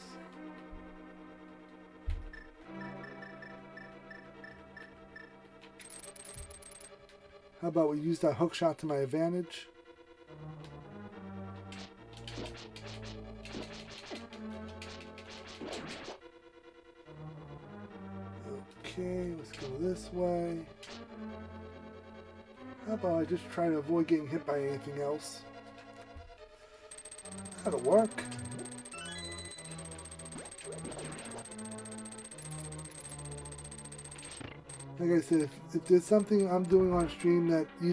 How about we use that hook shot to my advantage? Okay, let's go this way. How about I just try to avoid getting hit by anything else? That'll work. Like I said, if there's something I'm doing on stream that you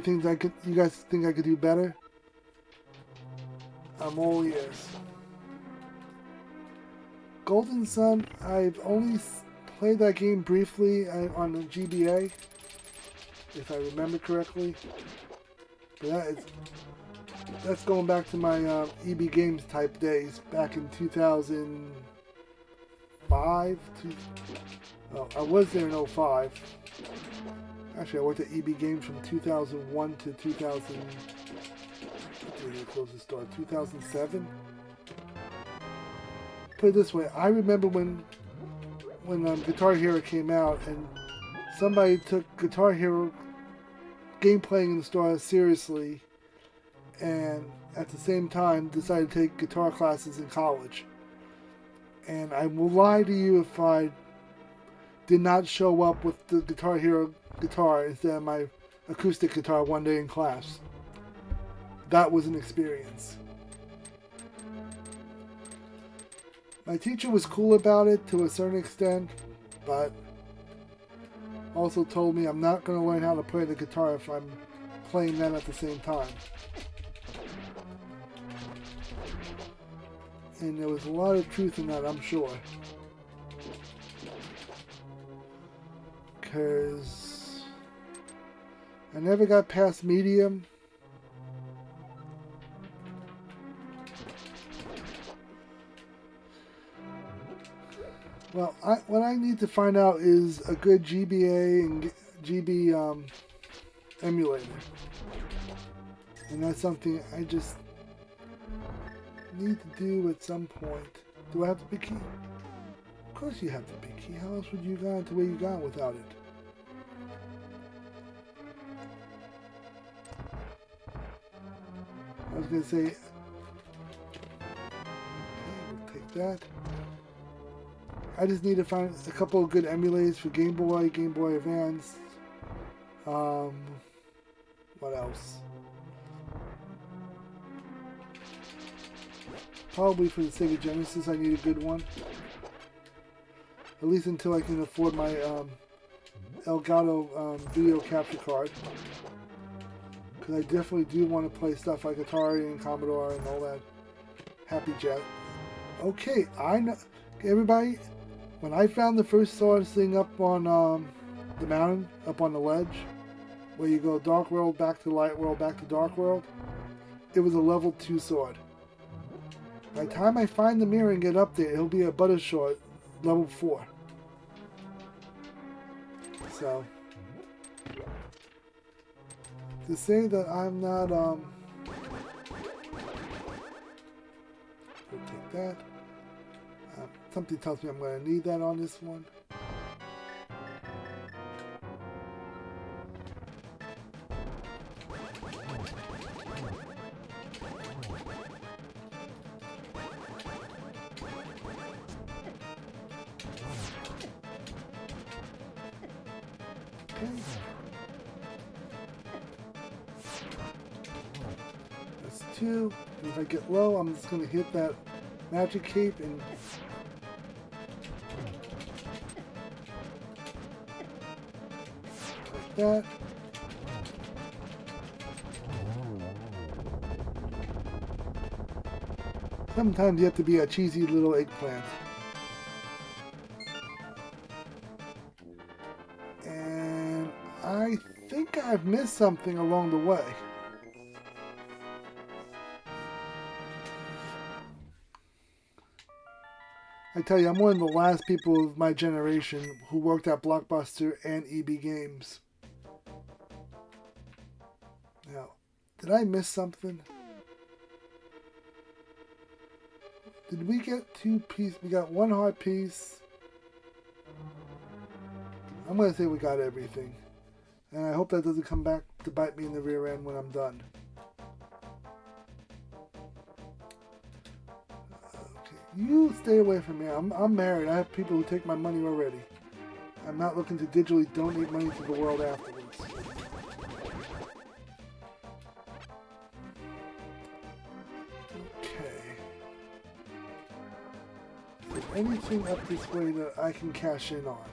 guys think I could do better, I'm all ears. Golden Sun, I've only played that game briefly on the GBA, if I remember correctly. But that's going back to my EB Games type days, back in 2005. I was there in 05. Actually, I worked at EB Games from 2001 to 2000. When did they close the store? 2007. Put it this way: I remember when Guitar Hero came out, and somebody took Guitar Hero game playing in the store seriously, and at the same time decided to take guitar classes in college. And I will lie to you if I did not show up with the Guitar Hero guitar instead of my acoustic guitar one day in class. That was an experience. My teacher was cool about it to a certain extent, but also told me I'm not going to learn how to play the guitar if I'm playing that at the same time. And there was a lot of truth in that, I'm sure. Because I never got past medium. Well, what I need to find out is a good GBA and GB emulator. And that's something I just need to do at some point. Do I have the big key? Of course you have the big key. How else would you go to where you got without it? I was going to say, okay, we'll take that. I just need to find a couple of good emulators for Game Boy, Game Boy Advance. What else? Probably for the Sega Genesis I need a good one. At least until I can afford my Elgato video capture card. Because I definitely do want to play stuff like Atari and Commodore and all that happy jet. Okay, I know. Everybody, when I found the first sword thing up on the mountain, up on the ledge, where you go Dark World, back to Light World, back to Dark World, it was a level 2 sword. By the time I find the mirror and get up there, it'll be a butter sword, level 4. So, to say that I'm not, we'll take that. Something tells me I'm going to need that on this one. Okay. That's 2. And if I get low, I'm just going to hit that magic cape and that. Sometimes you have to be a cheesy little eggplant. And I think I've missed something along the way. I tell you, I'm one of the last people of my generation who worked at Blockbuster and EB Games. Now, did I miss something? Did we get 2 pieces? We got 1 heart piece. I'm going to say we got everything. And I hope that doesn't come back to bite me in the rear end when I'm done. You stay away from me. I'm married. I have people who take my money already. I'm not looking to digitally donate money to the world afterwards. Okay. Is there anything up this way that I can cash in on?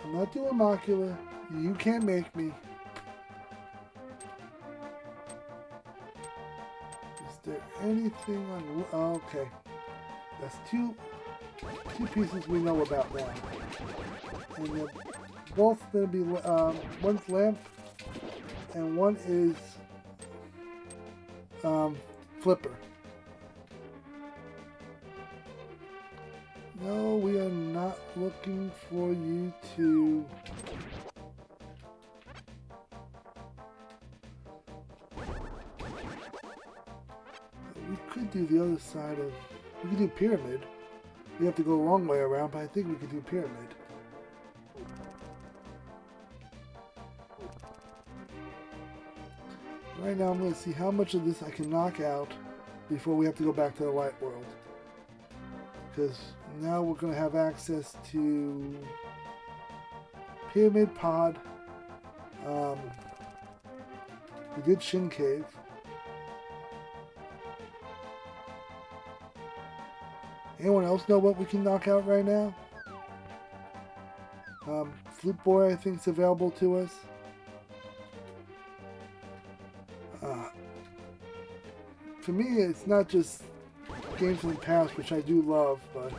I'm not doing Macula. You can't make me. Is there anything on... Oh, okay. That's two pieces we know about now. And they're both going to be... one's lamp and one is flipper. No, we are not looking for you to... We could do the other side of... We could do pyramid. We have to go a long way around, but I think we could do pyramid. Right now I'm going to see how much of this I can knock out before we have to go back to the light world. Because now we're going to have access to Pyramid Pod. We did Shin Cave. Anyone else know what we can knock out right now? Flute Boy I think is available to us. For me, it's not just games from the past, which I do love, but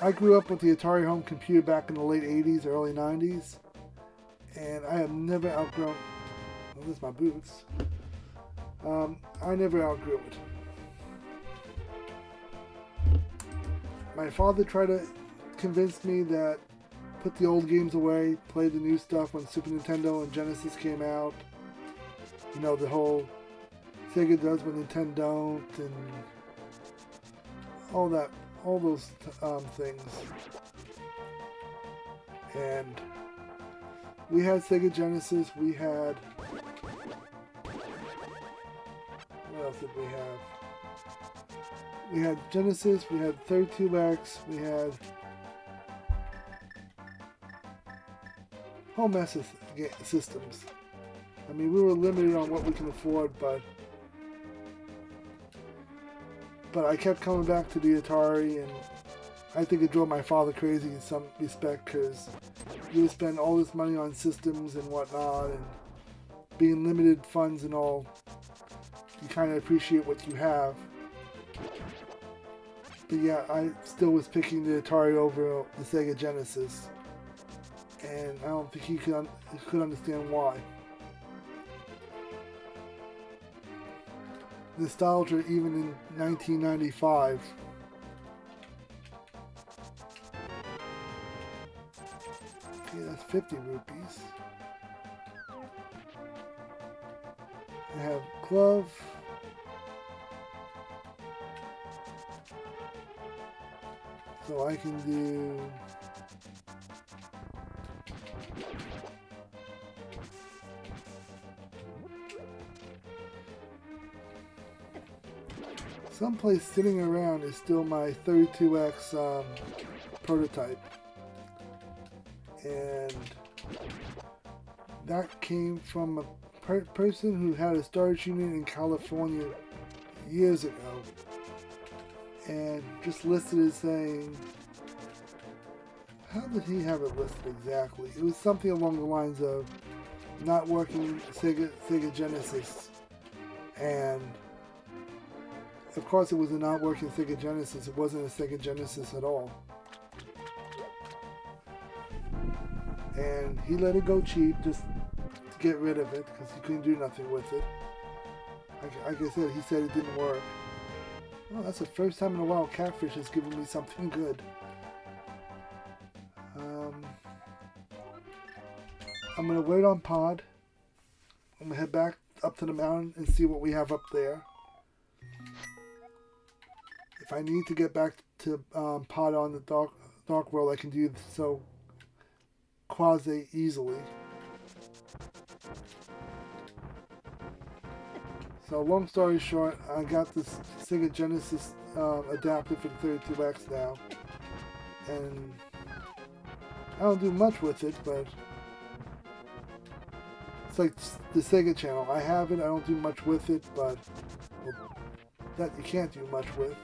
I grew up with the Atari home computer back in the late 80s, early 90s, and I have never outgrown... Well, there's my boots. I never outgrew it. My father tried to convince me that put the old games away, play the new stuff when Super Nintendo and Genesis came out. You know, the whole Sega does when Nintendo don't, and all that, all those things. And we had Sega Genesis, we had... What else did we have? We had Genesis, we had 32X, we had whole mess of systems. I mean, we were limited on what we can afford, but I kept coming back to the Atari, and I think it drove my father crazy in some respect, because you would spend all this money on systems and whatnot, and being limited funds and all, you kind of appreciate what you have. But yeah, I still was picking the Atari over the Sega Genesis, and I don't think he could understand why. Nostalgia even in 1995. Okay, that's 50 rupees. I have glove. So I can do... Someplace sitting around is still my 32X prototype. And that came from a person who had a storage unit in California years ago. And just listed as saying, how did he have it listed exactly? It was something along the lines of not working Sega Genesis And of course, it was a not working Sega Genesis. It wasn't a Sega Genesis at all. And he let it go cheap just to get rid of it because he couldn't do nothing with it. Like I said, he said it didn't work. Well, that's the first time in a while Catfish has given me something good. I'm going to wait on Pod. I'm going to head back up to the mountain and see what we have up there. If I need to get back to Pod on the Dark World, I can do so quasi easily. So long story short, I got this Sega Genesis adapter for the 32X now. And I don't do much with it, but it's like the Sega channel. I have it, I don't do much with it, but well, that you can't do much with.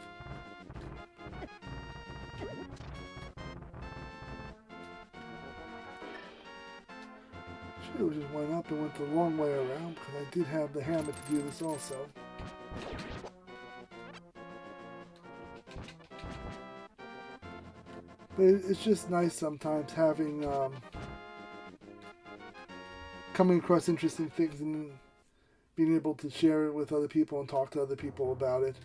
Should have just went up and went the long way around because I did have the hammer to do this also. But it's just nice sometimes having coming across interesting things and being able to share it with other people and talk to other people about it.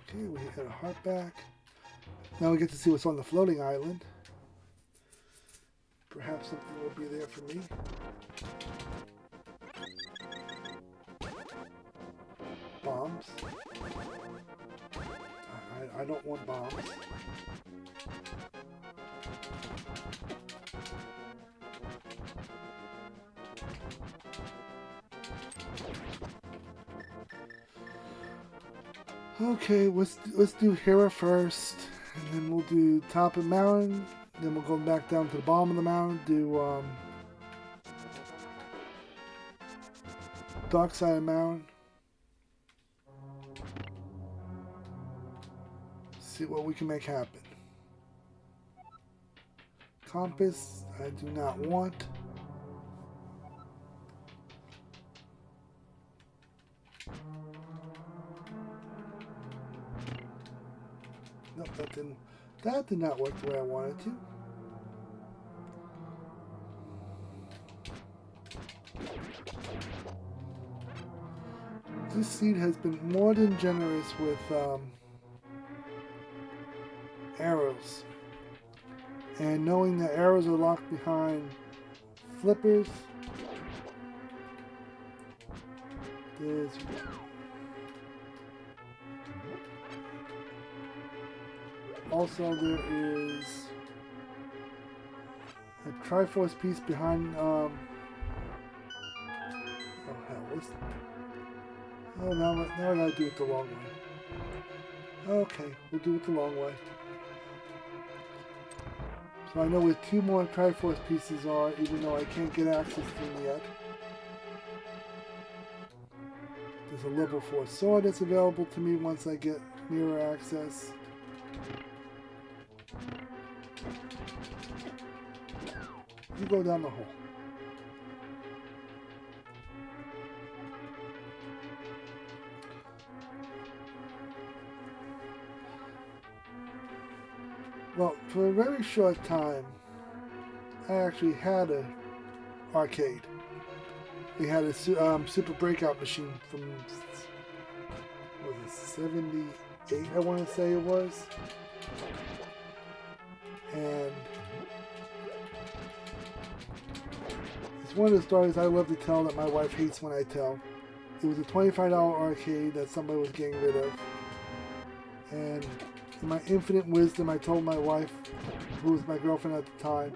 Okay, we got a heart back. Now we get to see what's on the floating island. Perhaps something will be there for me. Bombs. I don't want bombs. Okay, let's do Hera first, and then we'll do top of mountain. Then we'll go back down to the bottom of the mountain. Do dark side of mountain. See what we can make happen. Compass, I do not want. Nope, that did not work the way I wanted to. This seed has been more than generous with arrows. And knowing that arrows are locked behind flippers, there's also there is a Triforce piece behind oh hell, what's now I gotta do it the long way. Okay, we'll do it the long way. So I know where two more Triforce pieces are, even though I can't get access to them yet. There's a level 4 sword that's available to me once I get mirror access. You go down the hole. Well, for a very short time, I actually had an arcade. We had a Super Breakout machine from, what was it, 78, I want to say it was. And it's one of the stories I love to tell that my wife hates when I tell. It was a $25 arcade that somebody was getting rid of. And in my infinite wisdom, I told my wife, who was my girlfriend at the time,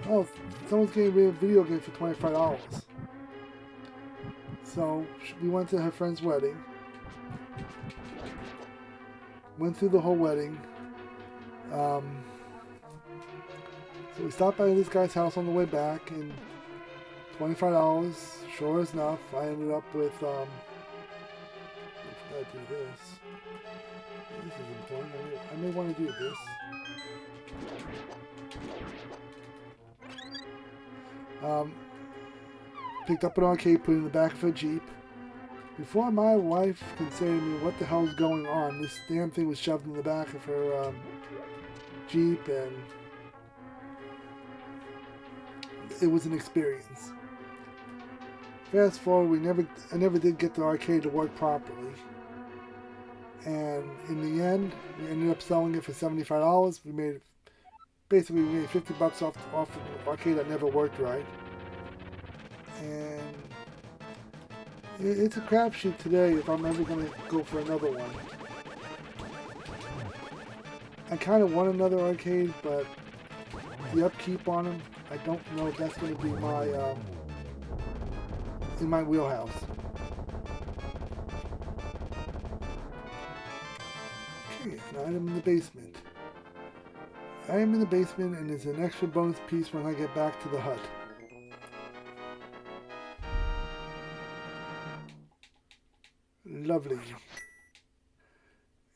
oh, someone's getting rid of video games for $25. So we went to her friend's wedding. Went through the whole wedding. So we stopped by this guy's house on the way back, and $25, sure as enough, I ended up with, I forgot to do this. This is important. I may want to do this. Picked up an arcade, put it in the back of a Jeep. Before my wife can say to me, what the hell's going on, this damn thing was shoved in the back of her Jeep, and it was an experience. Fast forward, I never did get the arcade to work properly. And in the end, we ended up selling it for $75. We made $50 off the arcade that never worked right. And it's a crapshoot today if I'm ever going to go for another one. I kind of want another arcade, but the upkeep on them, I don't know if that's going to be in my wheelhouse. Okay, an item in the basement. I am in the basement, and there's an extra bonus piece when I get back to the hut. Lovely.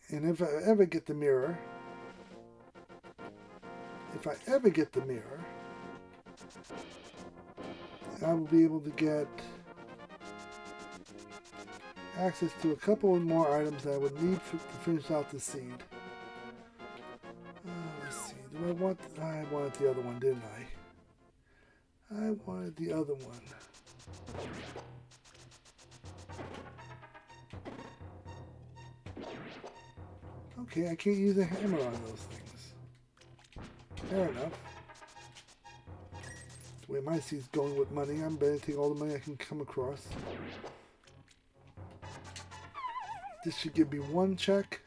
And if I ever get the mirror, I will be able to get access to a couple of more items that I would need to finish out the seed. Let's see. I wanted the other one, didn't I? I wanted the other one. Okay, I can't use a hammer on those things. Fair enough. The way my seed's going with money, I'm better to take all the money I can come across. This should give me one check.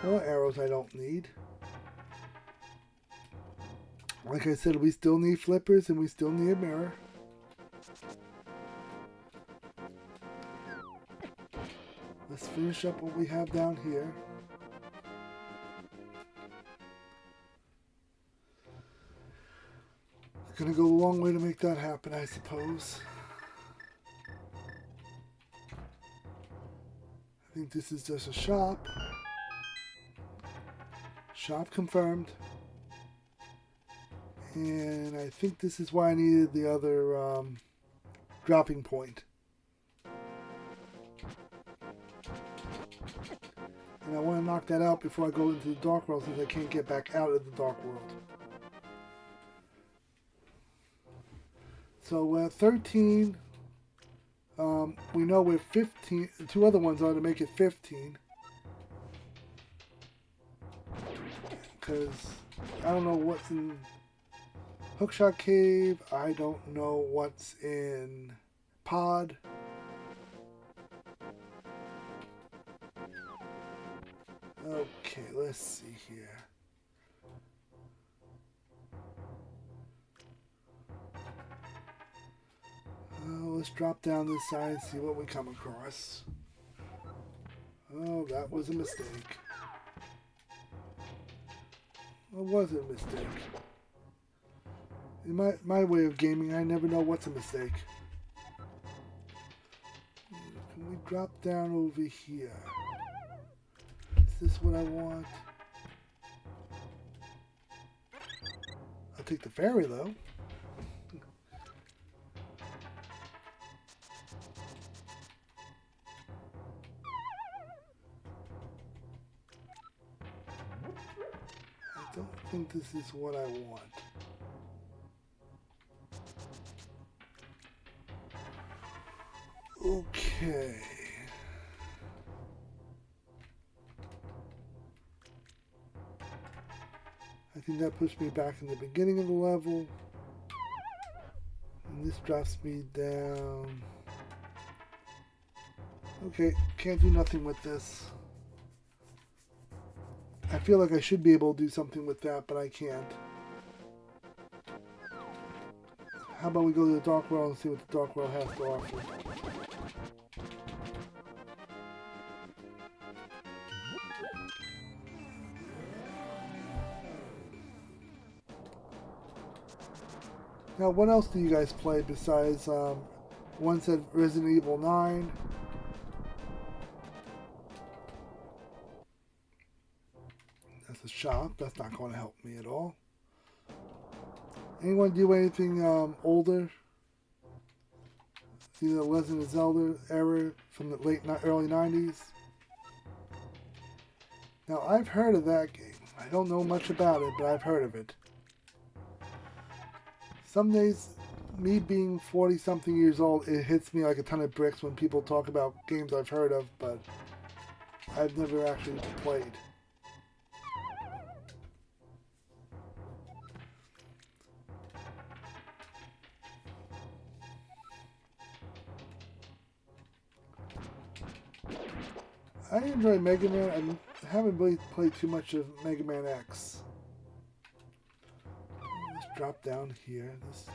More arrows I don't need. Like I said, we still need flippers and we still need a mirror. Let's finish up what we have down here. It's gonna go a long way to make that happen, I suppose. I think this is just a shop. Shop confirmed. And I think this is why I needed the other dropping point. And I want to knock that out before I go into the Dark World, since I can't get back out of the Dark World. So 13, we know we're 15, the two other ones are to make it 15. Because I don't know what's in Hookshot Cave, I don't know what's in Pod. Okay, let's see here. Let's drop down this side and see what we come across. Oh, that was a mistake. It was a mistake. In my way of gaming, I never know what's a mistake. Can we drop down over here? Is this what I want? I'll take the ferry though. I don't think this is what I want. Okay. I think that puts me back in the beginning of the level. And this drops me down. Okay, can't do nothing with this. I feel like I should be able to do something with that, but I can't. How about we go to the Dark World and see what the Dark World has to offer. Now, what else do you guys play besides, one said Resident Evil 9. That's the shop. That's not going to help me at all. Anyone do anything older? Either the Legend of Zelda era from the early 90s? Now, I've heard of that game. I don't know much about it, but I've heard of it. Some days, me being 40-something years old, it hits me like a ton of bricks when people talk about games I've heard of, but I've never actually played. I enjoy Mega Man. I haven't really played too much of Mega Man X. Let's drop down here. This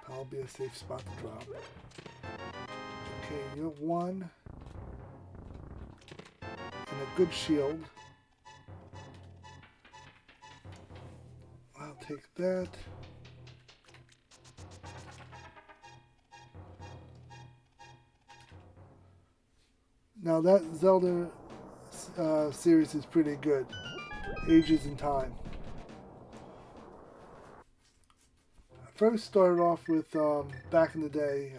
will be a safe spot to drop. Okay, you have one. And a good shield. I'll take that. Now that Zelda series is pretty good. Ages in Time. I first started off with, back in the day,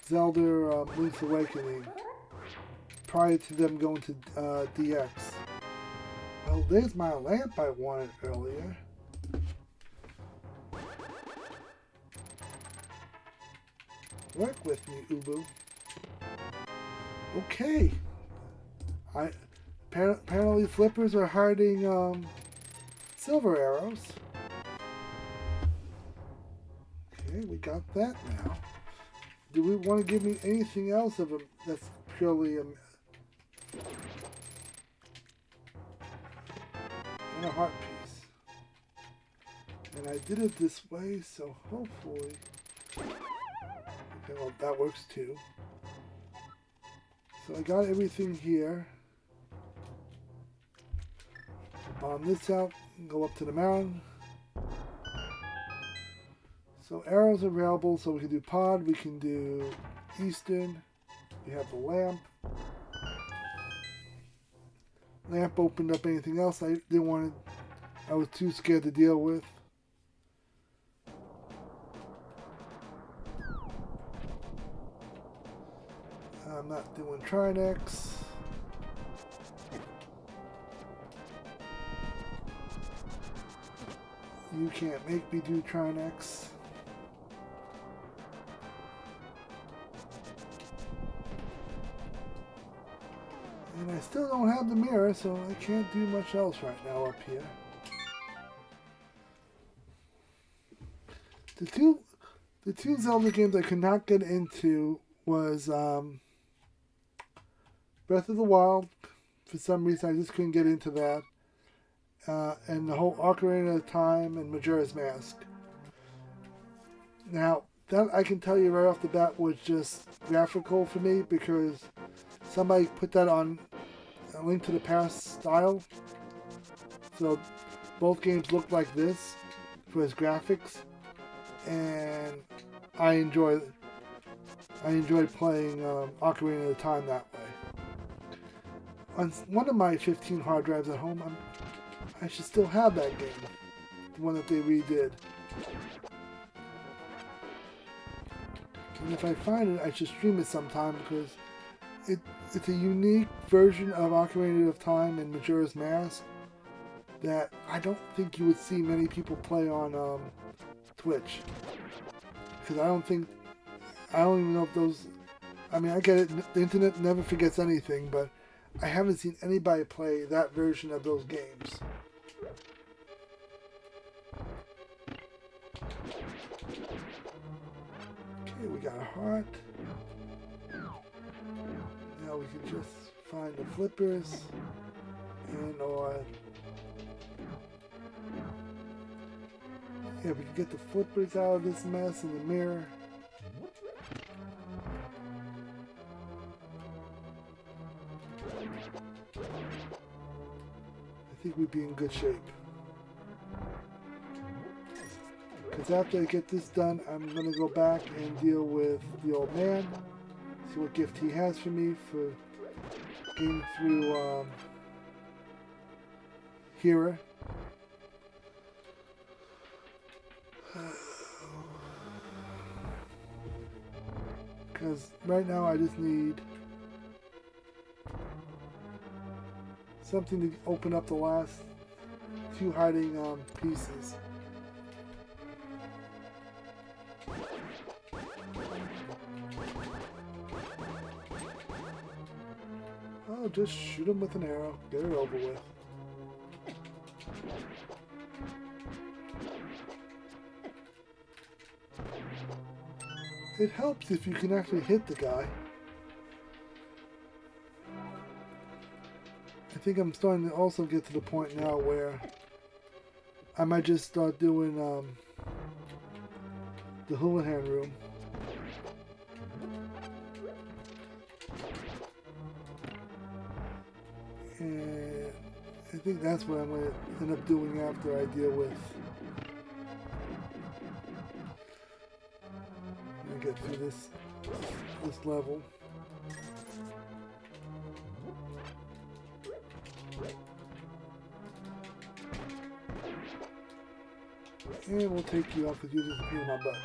Zelda Link's Awakening. Prior to them going to DX. Well, there's my lamp I wanted earlier. Work with me, Ubu. Okay. Apparently flippers are hiding silver arrows. Okay, we got that now. Do we want to give me anything else of that's purely and a heart piece? And I did it this way, so hopefully. Okay, well, that works too. So I got everything here. Bomb this out and go up to the mountain. So arrows are available, so we can do pod, we can do Eastern. We have the lamp. Lamp opened up anything else I didn't want to, I was too scared to deal with. I'm not doing Trinex. You can't make me do Trinex. And I still don't have the mirror, so I can't do much else right now up here. The two Zelda games I could not get into was Breath of the Wild. For some reason, I just couldn't get into that. And the whole Ocarina of Time and Majora's Mask. Now, that I can tell you right off the bat was just graphical for me because somebody put that on A Link to the Past style. So both games look like this for its graphics. And I enjoyed playing Ocarina of Time that way. On one of my 15 hard drives at home, I should still have that game. The one that they redid. And if I find it, I should stream it sometime because it's a unique version of Ocarina of Time and Majora's Mask that I don't think you would see many people play on Twitch. Because I don't even know if those... I mean, I get it, the internet never forgets anything, but I haven't seen anybody play that version of those games. Okay, we got a heart. Now we can just find the flippers and or... Yeah, we can get the flippers out of this mess in the mirror. I think we'd be in good shape. Because after I get this done, I'm going to go back and deal with the old man. See what gift he has for me for getting through Hyrule. Because right now I just need something to open up the last few hiding pieces. Oh, just shoot him with an arrow. Get it over with. It helps if you can actually hit the guy. I think I'm starting to also get to the point now where I might just start doing the Houlihan room. And I think that's what I'm going to end up doing after I deal with. I'm going to get through this level. And we'll take you out because you just appear in my butt.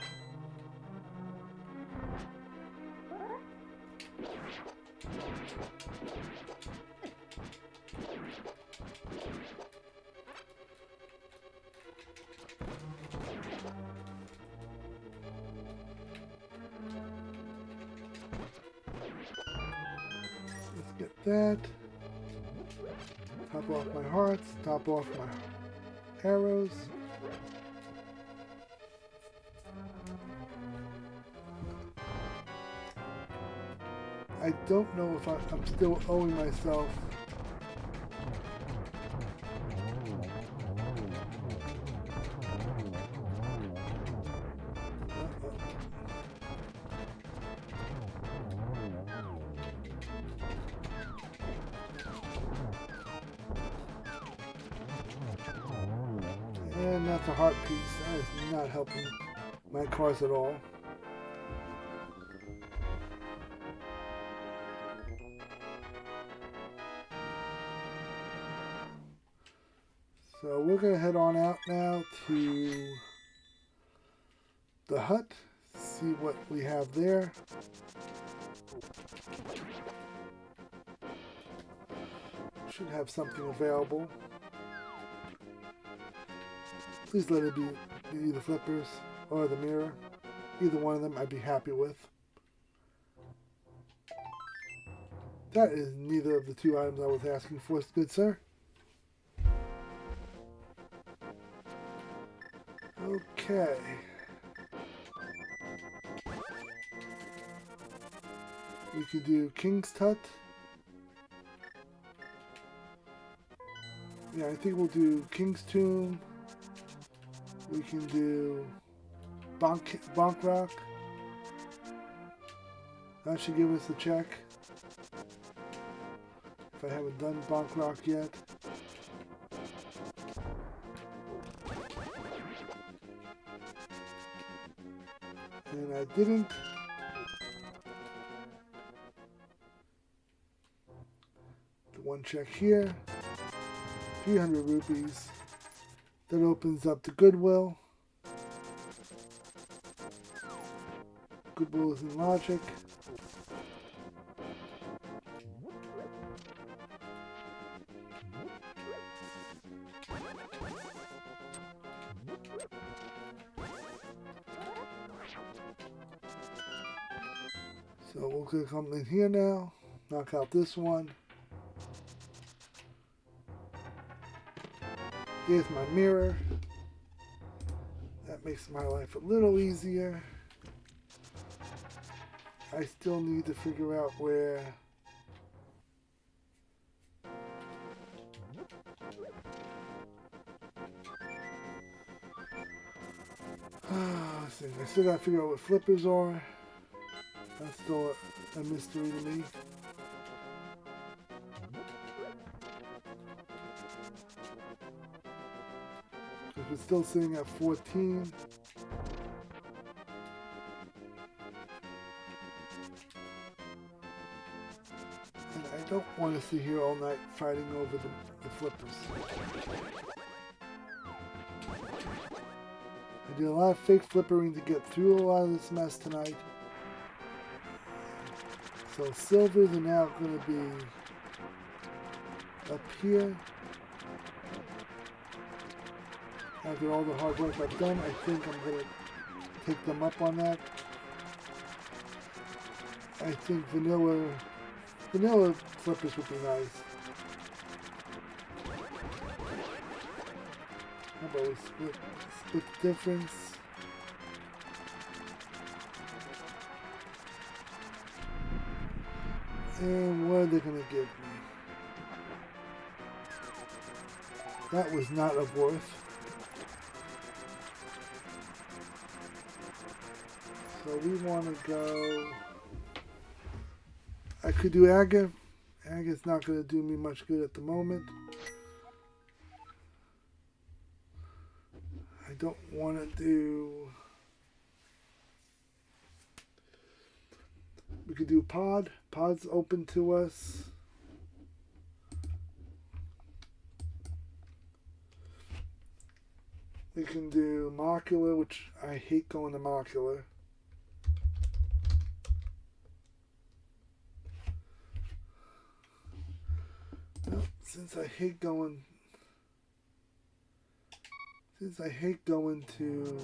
Let's get that. Top off my hearts, top off my arrows. I don't know if I'm still owing myself and that's a heart piece. That is not helping my cause at all. So we're going to head on out now to the hut, see what we have there. Should have something available. Please let it be the flippers or the mirror. Either one of them I'd be happy with. That is neither of the two items I was asking for, good sir. Okay. We could do King's Tut. Yeah, I think we'll do King's Tomb. We can do Bonk Rock. That should give us a check. If I haven't done Bonk Rock yet. And I didn't. The one check here. 300 rupees. That opens up the Goodwill. Goodwill is in logic. So we'll click on in here now. Knock out this one. Here's my mirror. That makes my life a little easier. I still need to figure out where I still gotta figure out what flippers are. That's still a mystery to me. Because we're still sitting at 14. And don't want to sit here all night fighting over the flippers. I did a lot of fake flippering to get through a lot of this mess tonight. So silvers are now going to be up here. After all the hard work I've done, I think I'm going to take them up on that. I think vanilla flippers would be nice. How about we split the difference? And what are they going to give me? That was not of worth. So we want to go... I could do Aga. Aga's not going to do me much good at the moment. I don't want to do... We could do Pod. Pod's open to us. We can do Mocular, which I hate going to Mocular. Well, since I hate going to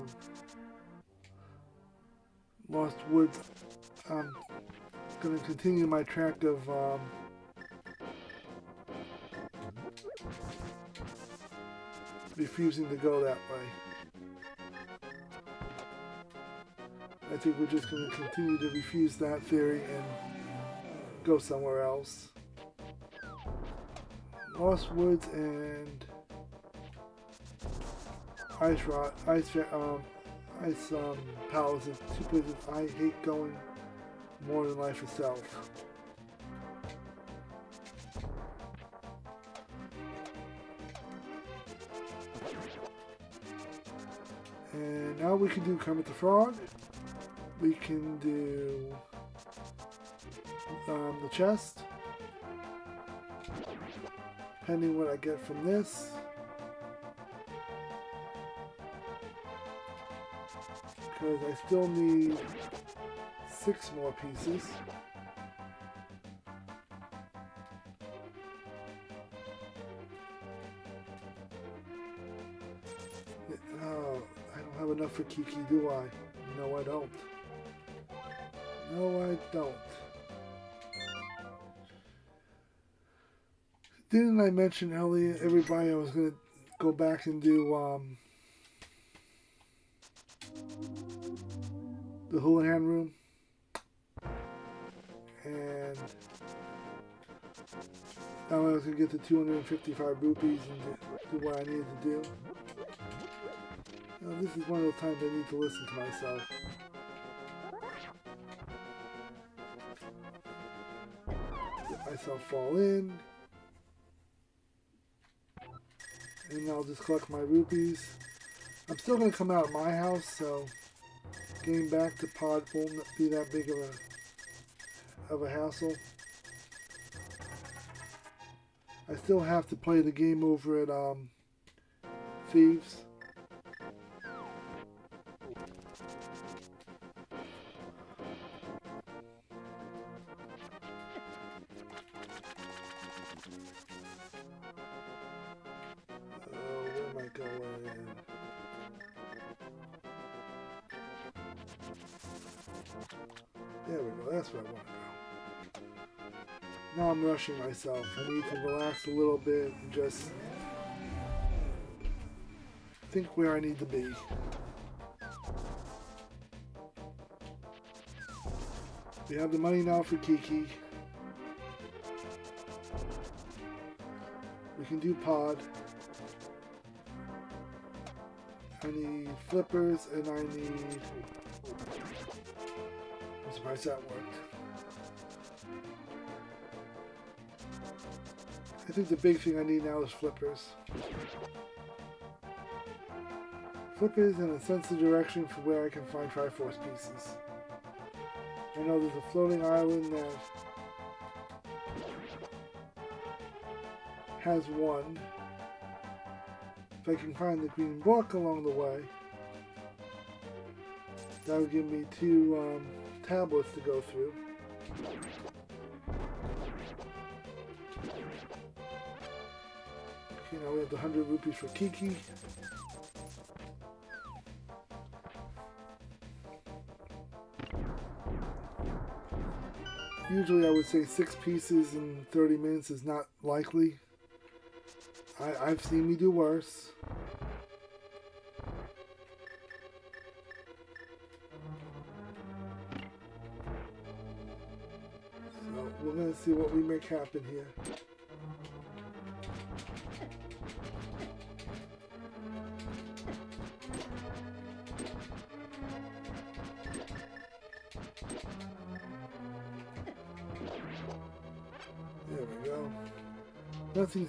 Lost Woods, I'm going to continue my track of refusing to go that way. I think we're just going to continue to refuse that theory and go somewhere else. Lost Woods and Ice Palace are two places I hate going more than life itself. And now we can do Kermit the Frog. We can do the chest. Depending what I get from this. Because I still need 6 more pieces. Oh, I don't have enough for Kiki, do I? No, I don't. No, I don't. Didn't I mention earlier, everybody, I was going to go back and do the Houlihan room? And now I was going to get the 255 rupees and do what I needed to do. Now, this is one of those times I need to listen to myself. Let myself fall in. And I'll just collect my rupees. I'm still going to come out of my house, so getting back to Pod won't be that big of a hassle. I still have to play the game over at Thieves. There we go, that's where I want to go. Now I'm rushing myself. I need to relax a little bit and just think where I need to be. We have the money now for Kiki. We can do Pod. I need flippers and I need... I'm surprised that worked. I think the big thing I need now is flippers. Flippers and a sense of direction for where I can find Triforce pieces. I know there's a floating island that has one. If I can find the green book along the way, that would give me 2 tablets to go through. Okay, now we have the 100 rupees for Kiki. Usually I would say 6 pieces in 30 minutes is not likely. I've seen me do worse. So we're going to see what we make happen here. There we go. Nothing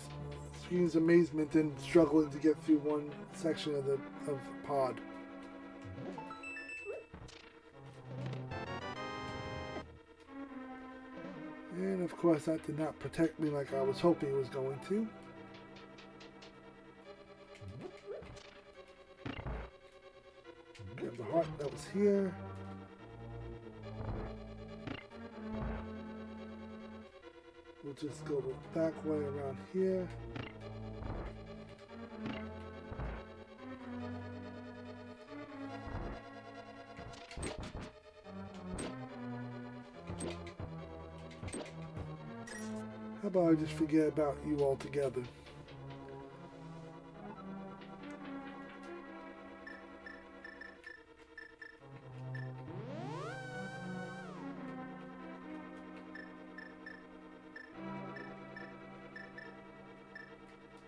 screams amazement than struggling to get through one section of the pod. And of course that did not protect me like I was hoping it was going to. Grab the heart that was here. We'll just go the back way around here. How about I just forget about you altogether?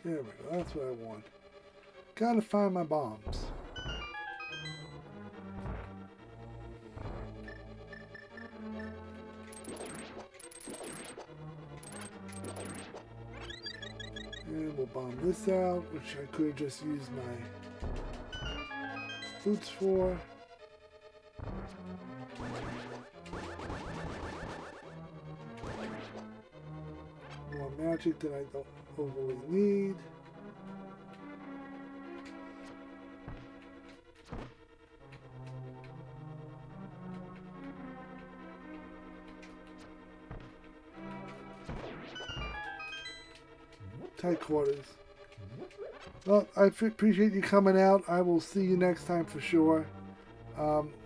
There we go, that's what I want. Gotta find my bombs. And we'll bomb this out, which I could have just used my boots for. More magic that I don't overly need. Tight quarters. Well, I appreciate you coming out. I will see you next time for sure.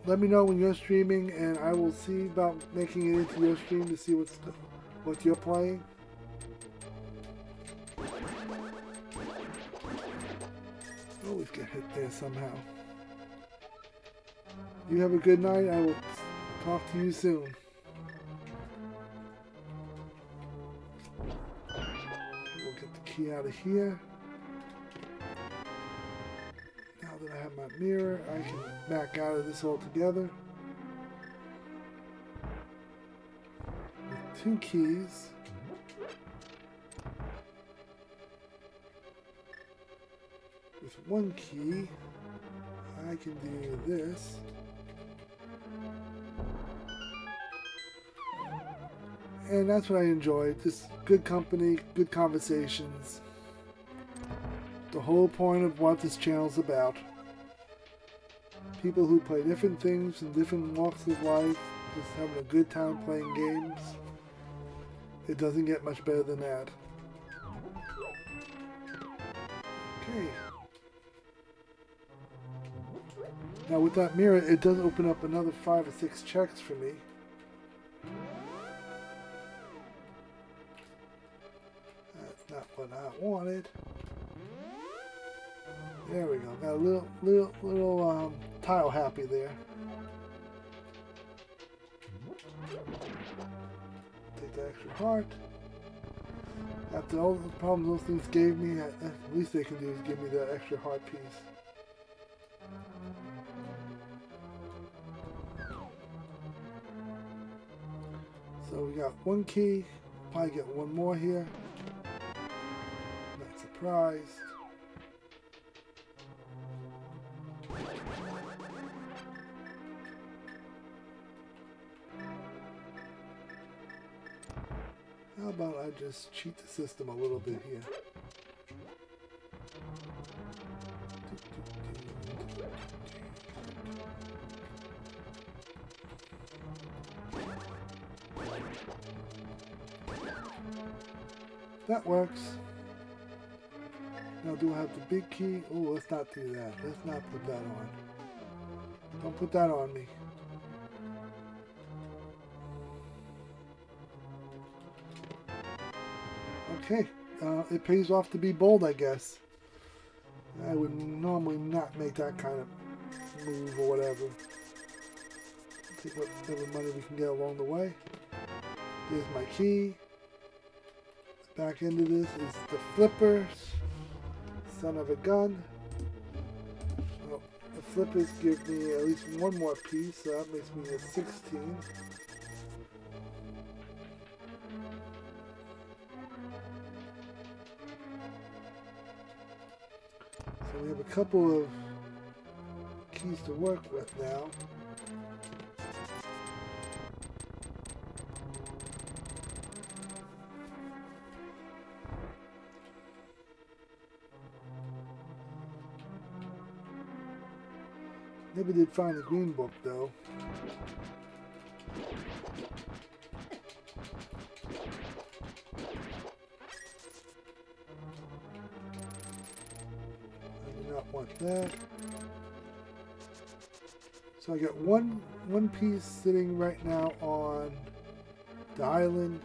Let me know when you're streaming, and I will see about making it into your stream to see what you're playing. Always get hit there somehow. You have a good night. I will talk to you soon. We'll get the key out of here. Now that I have my mirror, I can back out of this altogether. With 2 keys. With 1 key, I can do this. And that's what I enjoyed. Just good company, good conversations. The whole point of what this channel's about. People who play different things in different walks of life, just having a good time playing games. It doesn't get much better than that. Okay. Now with that mirror, it does open up another 5 or 6 checks for me. That's not what I wanted. There we go. Got a little tile happy there. Take the extra heart. After all the problems those things gave me, at least they can do is give me that extra heart piece. So we got 1 key. Probably get 1 more here. Not surprised. How about I just cheat the system a little bit here? That works. Now do I have the big key? Oh, let's not do that. Let's not put that on. Don't put that on me. Okay. It pays off to be bold, I guess. I would normally not make that kind of move or whatever. Take whatever money we can get along the way. There's my key. Back into this is the flippers. Son of a gun. Well, the flippers give me at least one more piece, so that makes me a 16. So we have a couple of keys to work with now. Never did find a green book though. I do not want that. So I got one piece sitting right now on the island.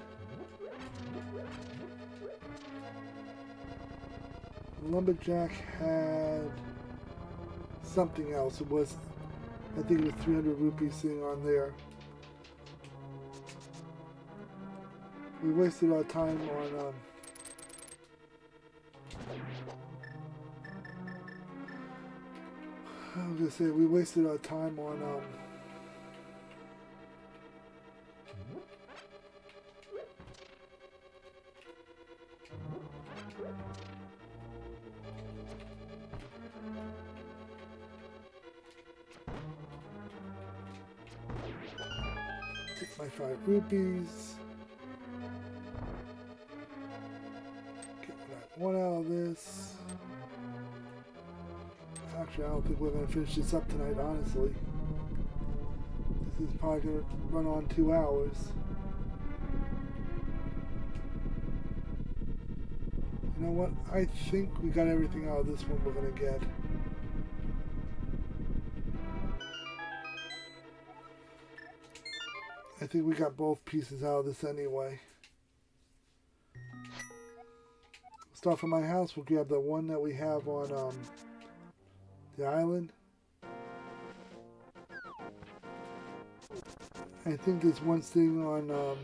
The lumberjack had something else. It was, I think it was 300 rupees sitting on there. We wasted our time on I was gonna say we wasted our time on take my 5 rupees. Get what I want out of this. Actually, I don't think we're going to finish this up tonight, honestly. This is probably going to run on 2 hours. You know what? I think we got everything out of this one we're going to get. I think we got both pieces out of this anyway. We'll start from my house. We'll grab the one that we have on the island. I think there's one sitting on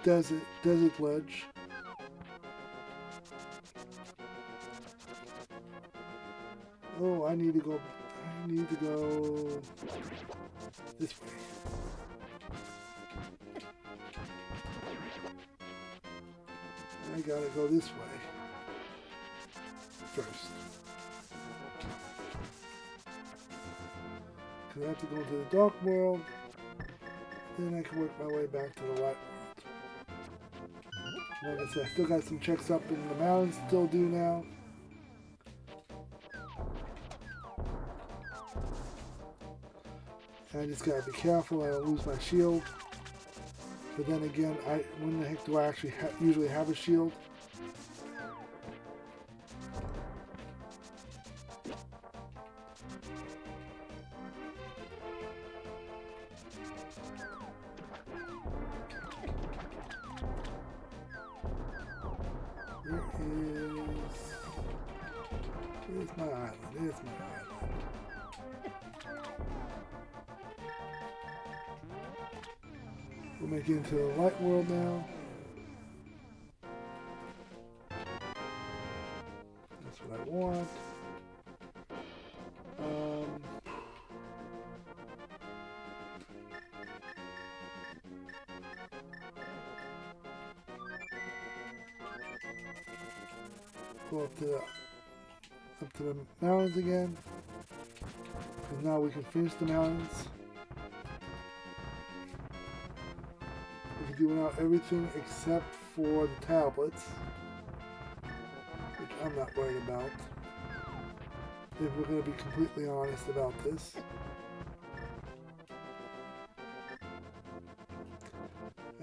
desert ledge. Oh, I need to go this way. I gotta go this way first. Because I have to go into the dark world, then I can work my way back to the light world. Like I said, I still got some checks up in the mountains to still do now. I just gotta be careful I don't lose my shield. But then again, when the heck do I actually usually have a shield? Where's my island? There's my island. We'll make it into the light world now. That's what I want. Go up to the mountains again. Because now we can finish the mountains. We can do now everything except for the tablets, which I'm not worried about. If we're going to be completely honest about this.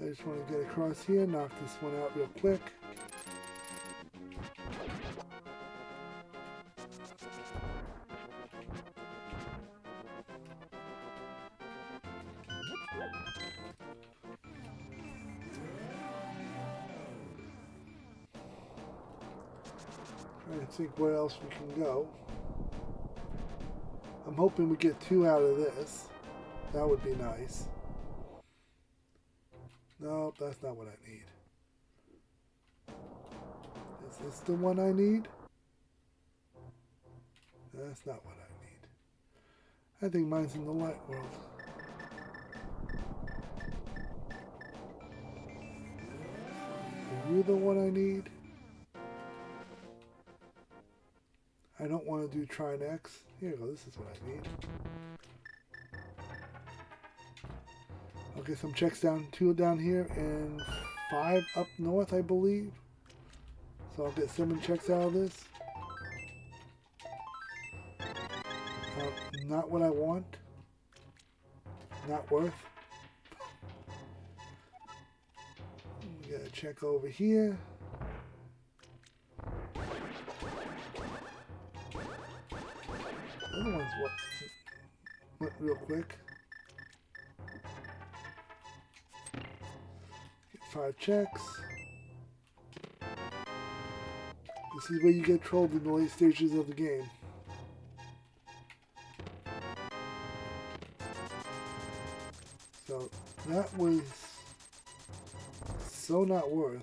I just want to get across here, knock this one out real quick. Trying to think where else we can go. I'm hoping we get 2 out of this. That would be nice. Nope, that's not what I need. Is this the one I need? That's not what I need. I think mine's in the light world. Are you the one I need? I don't want to do try next. Here you go, this is what I need. Okay, some checks down, 2 down here, and 5 up north, I believe. So I'll get 7 checks out of this. Not what I want. Not worth. We got a check over here. The other one's went real quick. Get 5 checks. This is where you get trolled in the late stages of the game. So that was so not worth.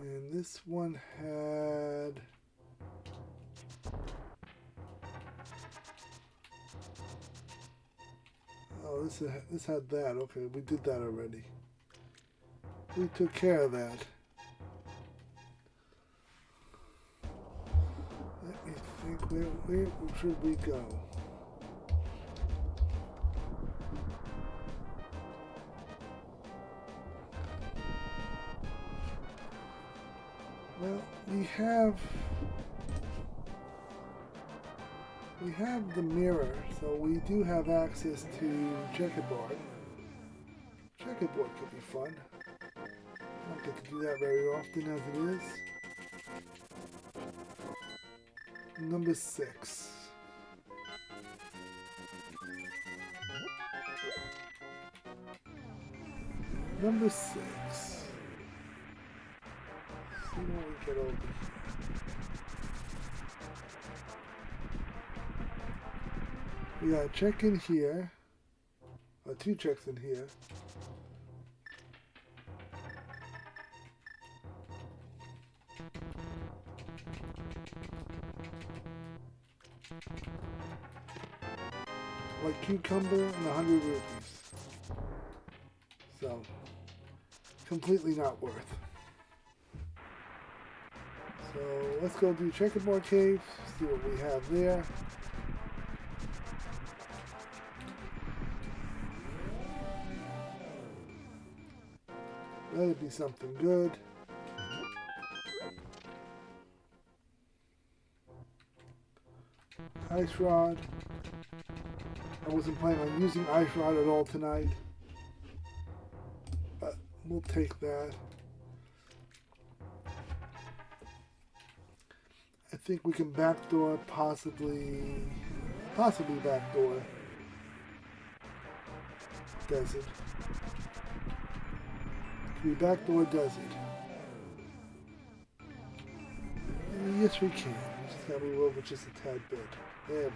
And this one had this had that. Okay, we did that already. We took care of that. Let me think, where should we go? Well, we have the mirror, so we do have access to checkerboard. Checkerboard could be fun. I don't get to do that very often as it is. Number 6. Number 6. See what we get over here. We got a check in here, 2 checks in here. Like cucumber and 100 rupees. So, completely not worth. So, let's go do checkerboard cave, see what we have there. That'd be something good. Ice Rod. I wasn't planning on using Ice Rod at all tonight, but we'll take that. I think we can backdoor, possibly backdoor Desert. Can we backdoor Desert? Yes, we can. We just gotta move over just a tad bit. There we go.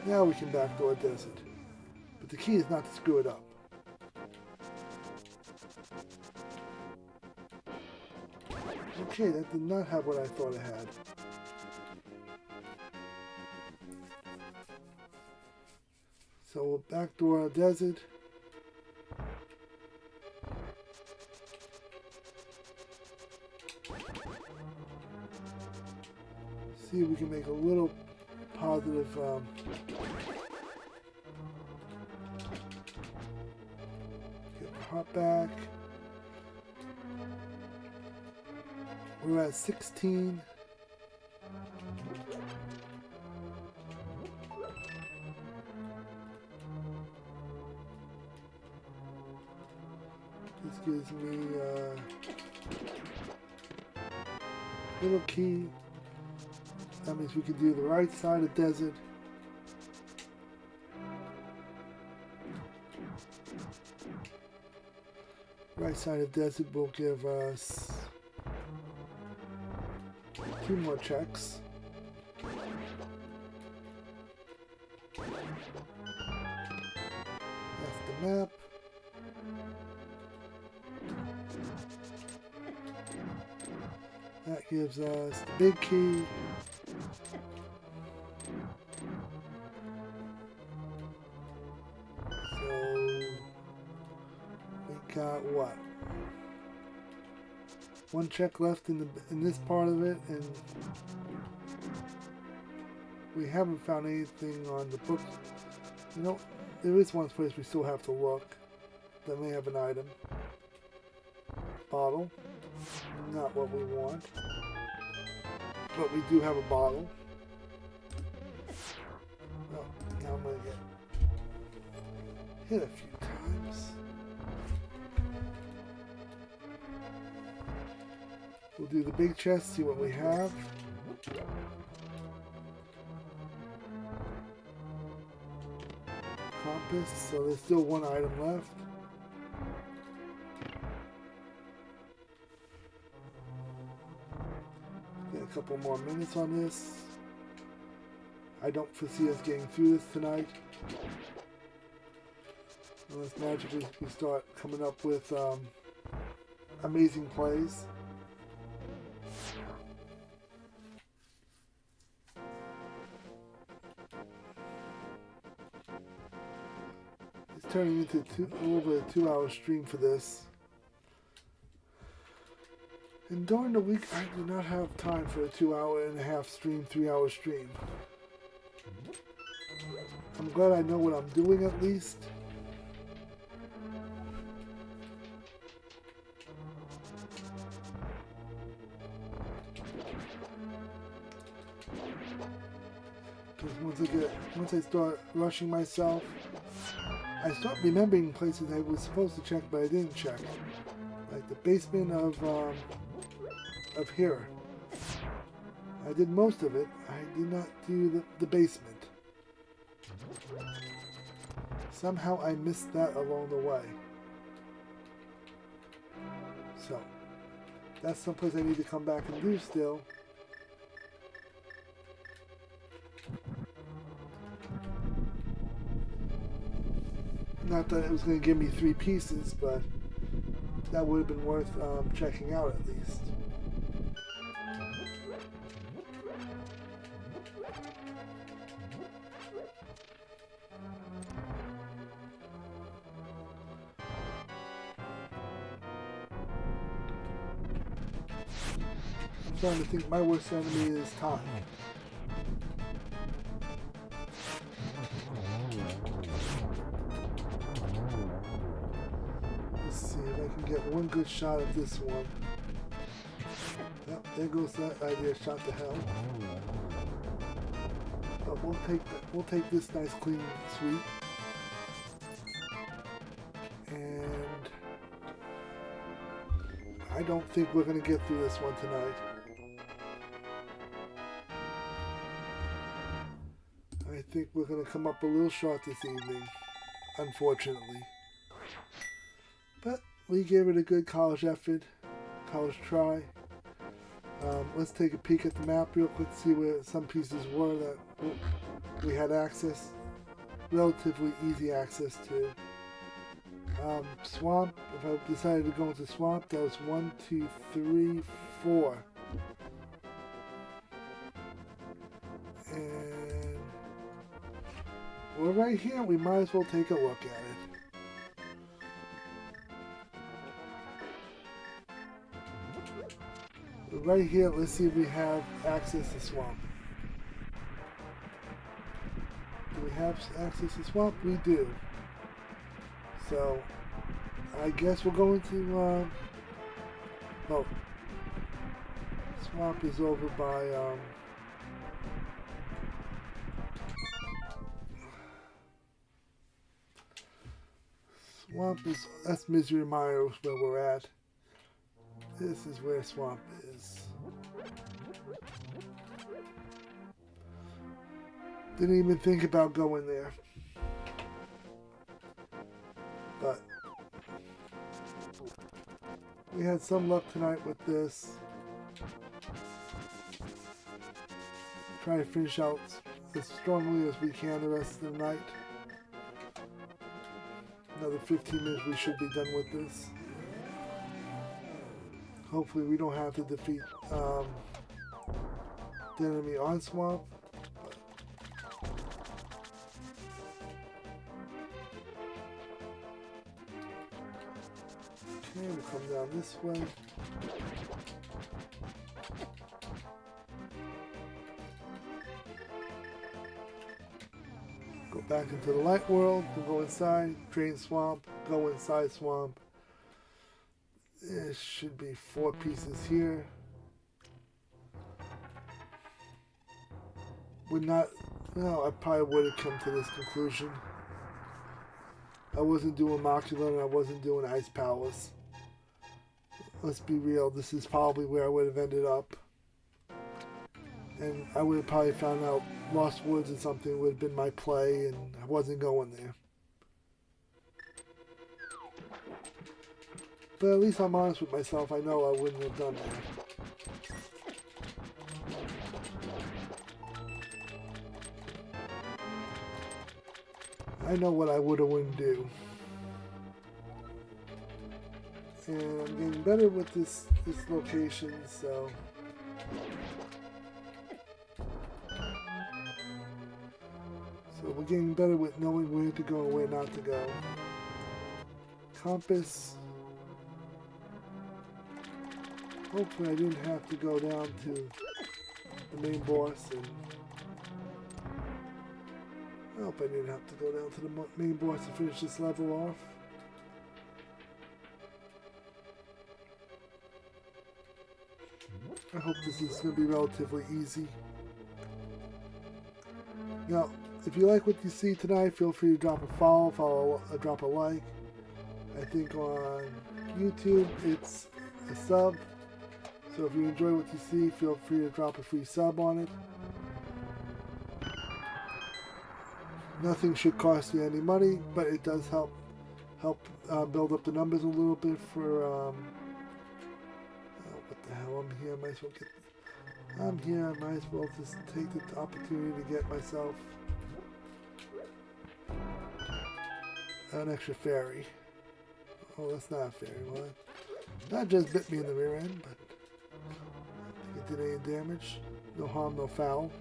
Now we can backdoor Desert. But the key is not to screw it up. Okay, that did not have what I thought it had. So we'll backdoor Desert. See if we can make a little positive hop back. We're at 16. This gives me a little key. That means we can do the right side of desert. Right side of desert will give us 2 more checks. That's the map. That gives us the big key. Got what? 1 check left in this part of it, and we haven't found anything on the book. You know, there is one place we still have to look that may have an item. Bottle. Not what we want. But we do have a bottle. Oh, now I'm gonna get hit a few times. We'll do the big chest, see what we have. Compass, so there's still 1 item left. Get a couple more minutes on this. I don't foresee us getting through this tonight. Unless magically we start coming up with amazing plays. It's turning into over a 2-hour stream for this. And during the week, I do not have time for a 2.5-hour stream, 3-hour stream. I'm glad I know what I'm doing at least. Because once I start rushing myself, I start remembering places I was supposed to check but I didn't check. Like the basement of here. I did most of it. I did not do the basement. Somehow I missed that along the way. So, that's someplace I need to come back and do still. Not that it was going to give me 3 pieces, but that would have been worth checking out at least. I'm starting to think my worst enemy is time. Let's see if I can get one good shot at this one. Yep, there goes that idea shot to hell. But we'll take this nice clean sweep. And I don't think we're gonna get through this one tonight. I think we're going to come up a little short this evening, unfortunately. But we gave it a good college effort, college try. Let's take a peek at the map real quick, see where some pieces were that we had access, relatively easy access to. Swamp, if I decided to go into swamp, that was 1, 2, 3, 4. And we're right here, we might as well take a look at it. We're right here, let's see if we have access to swamp. Do we have access to swamp? We do. So, I guess we're going to, oh, swamp is over by, swamp is, that's Misery Mire where we're at. This is where swamp is. Didn't even think about going there. But we had some luck tonight with this. Try to finish out as strongly as we can the rest of the night. Another 15 minutes we should be done with this. Hopefully we don't have to defeat the enemy on swamp. Okay, we'll come down this way. Go back into the light world. We'll go inside, drain swamp, go inside swamp. There should be 4 pieces here. Would not, no, I probably would have come to this conclusion. I wasn't doing Macula and I wasn't doing Ice Palace. Let's be real, this is probably where I would have ended up. And I would have probably found out Lost Woods or something would have been my play, and I wasn't going there. But at least I'm honest with myself, I know I wouldn't have done that. I know what I would or wouldn't do. And I'm getting better with this location, so we're getting better with knowing where to go and where not to go. Compass. Hopefully I didn't have to go down to the main boss, and I hope I didn't have to go down to the main boss to finish this level off. I hope this is going to be relatively easy. Now, if you like what you see tonight, feel free to drop a follow, drop a like. I think on YouTube it's a sub. So if you enjoy what you see, feel free to drop a free sub on it. Nothing should cost you any money, but it does help build up the numbers a little bit for what the hell, I'm here, I might as well just take the opportunity to get myself an extra fairy. Oh, that's not a fairy one. That just bit me in the rear end, but I don't think it did any damage. No harm, no foul.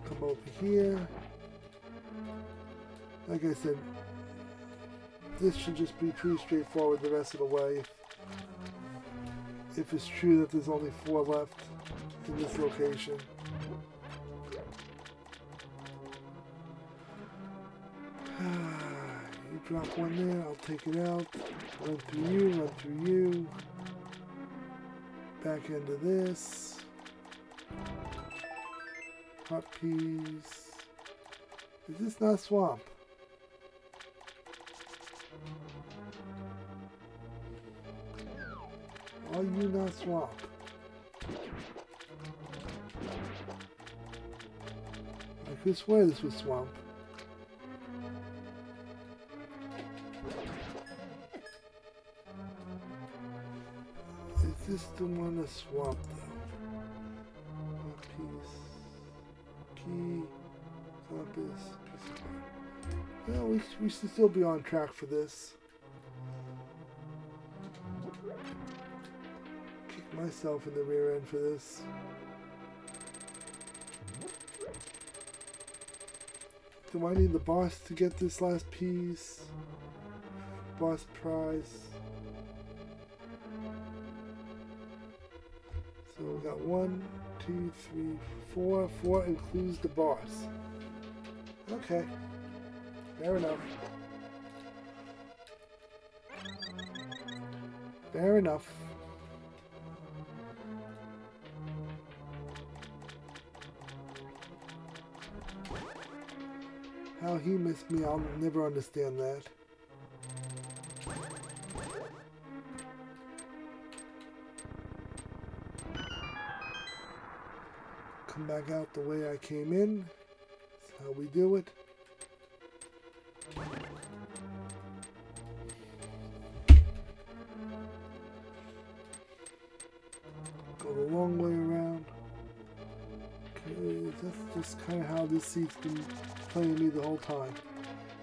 Come over here. Like I said, this should just be pretty straightforward the rest of the way. If it's true that there's only 4 left in this location. You drop one there, I'll take it out. Run through you. Back into this. Hot peas. Is this not swamp? Are you not swamp? I could swear this was swamp. Is this the one that's swamp though? Hot piece. Key. Compass. Piece of wood. Well, we should still be on track for this. Myself in the rear end for this. Do I need the boss to get this last piece? Boss prize. So we got 1, 2, 3, 4. 4 includes the boss. Okay. Fair enough. Fair enough. How he missed me, I'll never understand that. Come back out the way I came in. That's how we do it. Go the long way around. Okay, that's just kind of how this seat's been playing me the whole time.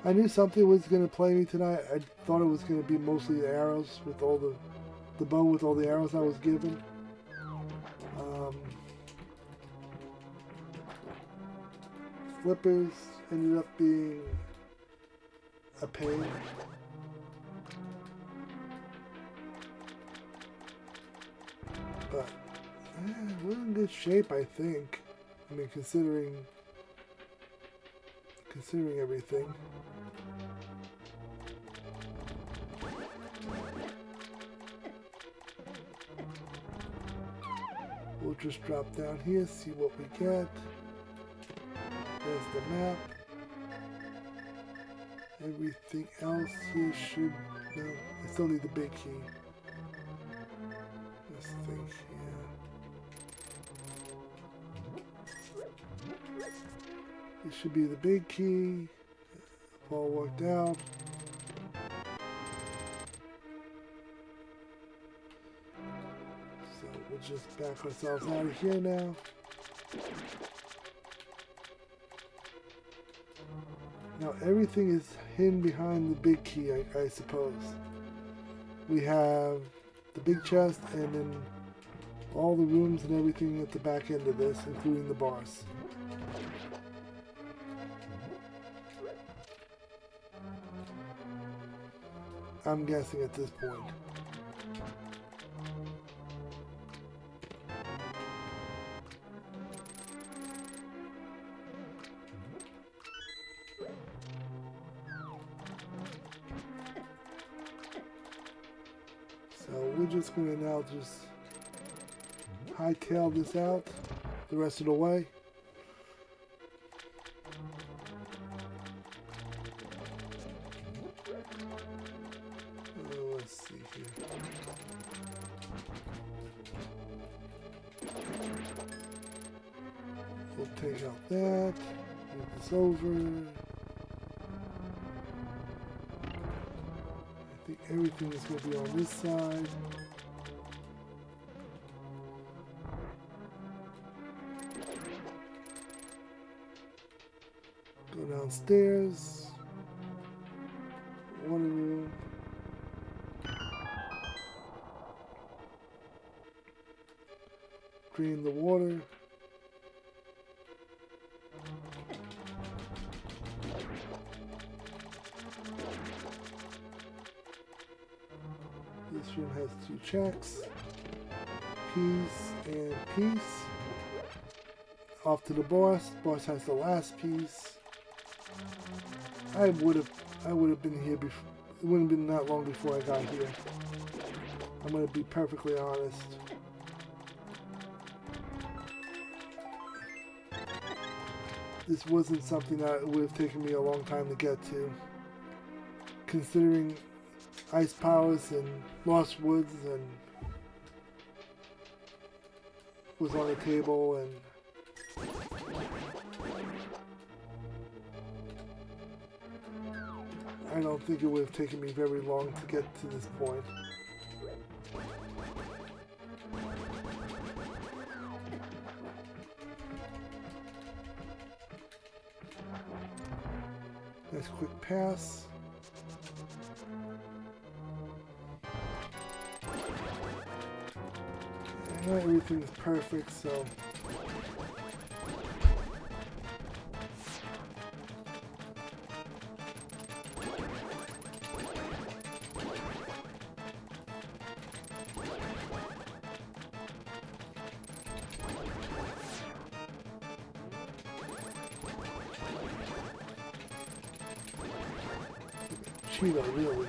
I knew something was going to play me tonight. I thought it was going to be mostly the arrows with all the bow with all the arrows I was given. Flippers ended up being a pain. But we're in good shape, I think. I mean, considering everything. We'll just drop down here, see what we get. There's the map. Everything else here should... No, I still need the big key. This thing here. This should be the big key. All worked out. So we'll just back ourselves out of here now. Now everything is hidden behind the big key, I suppose. We have the big chest and then all the rooms and everything at the back end of this, including the bars. I'm guessing at this point. So we're just going to now just hightail this out the rest of the way. Let's see here. We'll take out that, move this over. I think everything is going to be on this side. Go downstairs. Water room. Drain the water. This room has 2 checks. Peace and peace. Off to the boss. Boss has the last piece. I would have been here before. It wouldn't have been that long before I got here. I'm going to be perfectly honest. This wasn't something that would have taken me a long time to get to. Considering Ice Powers and Lost Woods and was on the table, and I don't think it would have taken me very long to get to this point. Nice quick pass. Not everything's perfect, so Cheeto, really.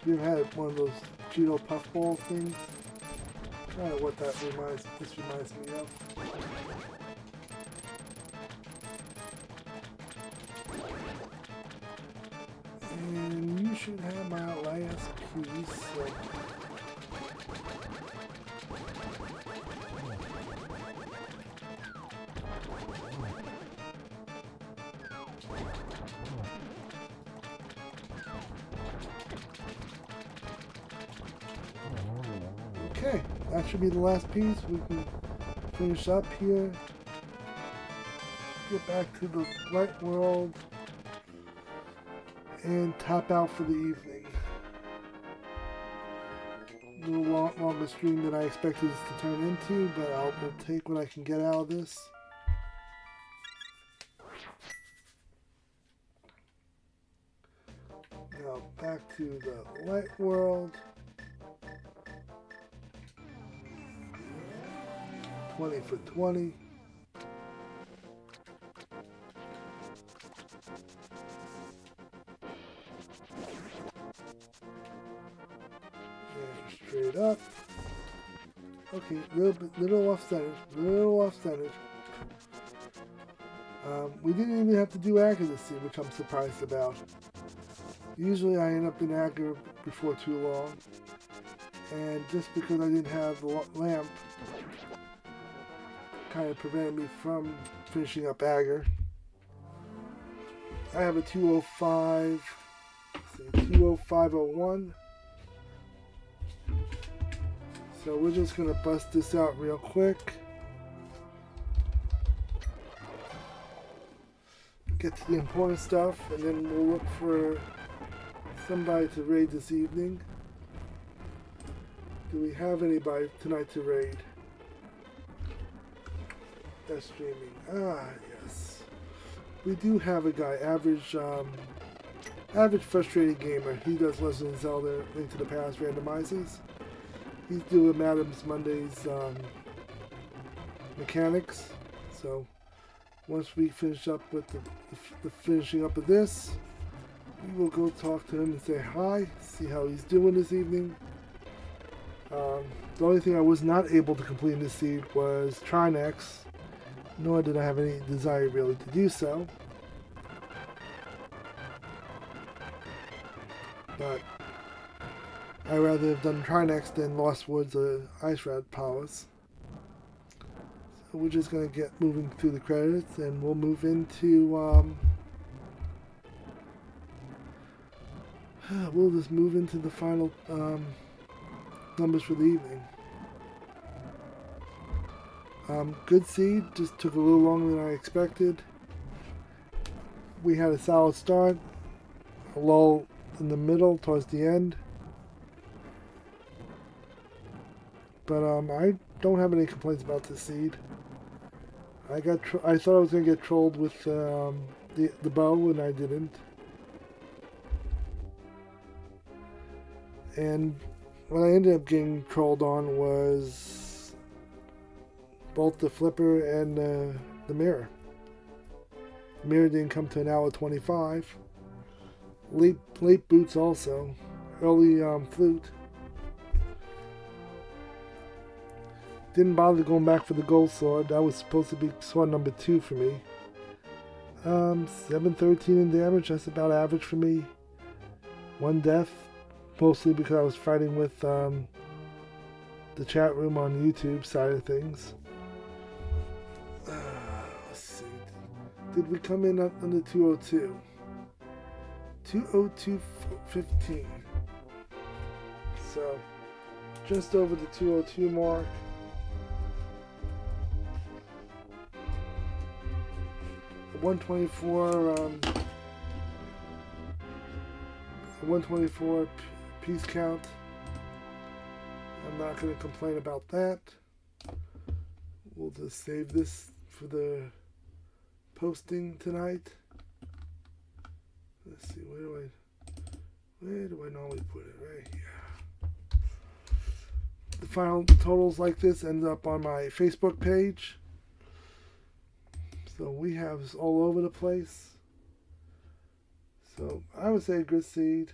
We've had one of those Cheeto puffball things. Kind of what this reminds me of. And you should have my last piece. So. Okay, that should be the last piece. We can finish up here. Get back to the light world. And tap out for the evening. A little longer stream than I expected this to turn into, but we'll take what I can get out of this. Now back to the light world. 20 for 20. Straight up. Okay, little off centered. We didn't even have to do Agger this scene, which I'm surprised about. Usually I end up in Agger before too long, and just because I didn't have the lamp, kind of prevented me from finishing up Agger. I have a 205, let's see, 20501. So we're just going to bust this out real quick. Get to the important stuff, and then we'll look for somebody to raid this evening. Do we have anybody tonight to raid? That's streaming. Ah, yes. We do have a guy, average frustrated gamer. He does Legend of Zelda, Link to the Past randomizers. He's doing Madam's Monday's mechanics. So once we finish up with the finishing up of this, we will go talk to him and say hi, see how he's doing this evening. The only thing I was not able to complete in this seed was Trinex, nor did I have any desire really to do so. But I'd rather have done Trinex than Lost Woods or Ice Rat Palace. So we're just going to get moving through the credits, and we'll move into we'll just move into the final numbers for the evening. Good seed, just took a little longer than I expected. We had a solid start, a lull in the middle towards the end. But I don't have any complaints about this seed. I thought I was gonna get trolled with the bow, and I didn't. And what I ended up getting trolled on was both the flipper and the mirror. The mirror didn't come to an hour 25. Late boots also. Early flute. Didn't bother going back for the gold sword. That was supposed to be sword number 2 for me. 713 in damage. That's about average for me. 1 death. Mostly because I was fighting with the chat room on YouTube side of things. Let's see. Did we come in under 202? 202.15. So, just over the 202 mark. The 124 piece count. I'm not going to complain about that. We'll just save this for the posting tonight. Let's see, where do I normally put it? Right here. The final totals like this end up on my Facebook page. So we have this all over the place. So I would say a good seed.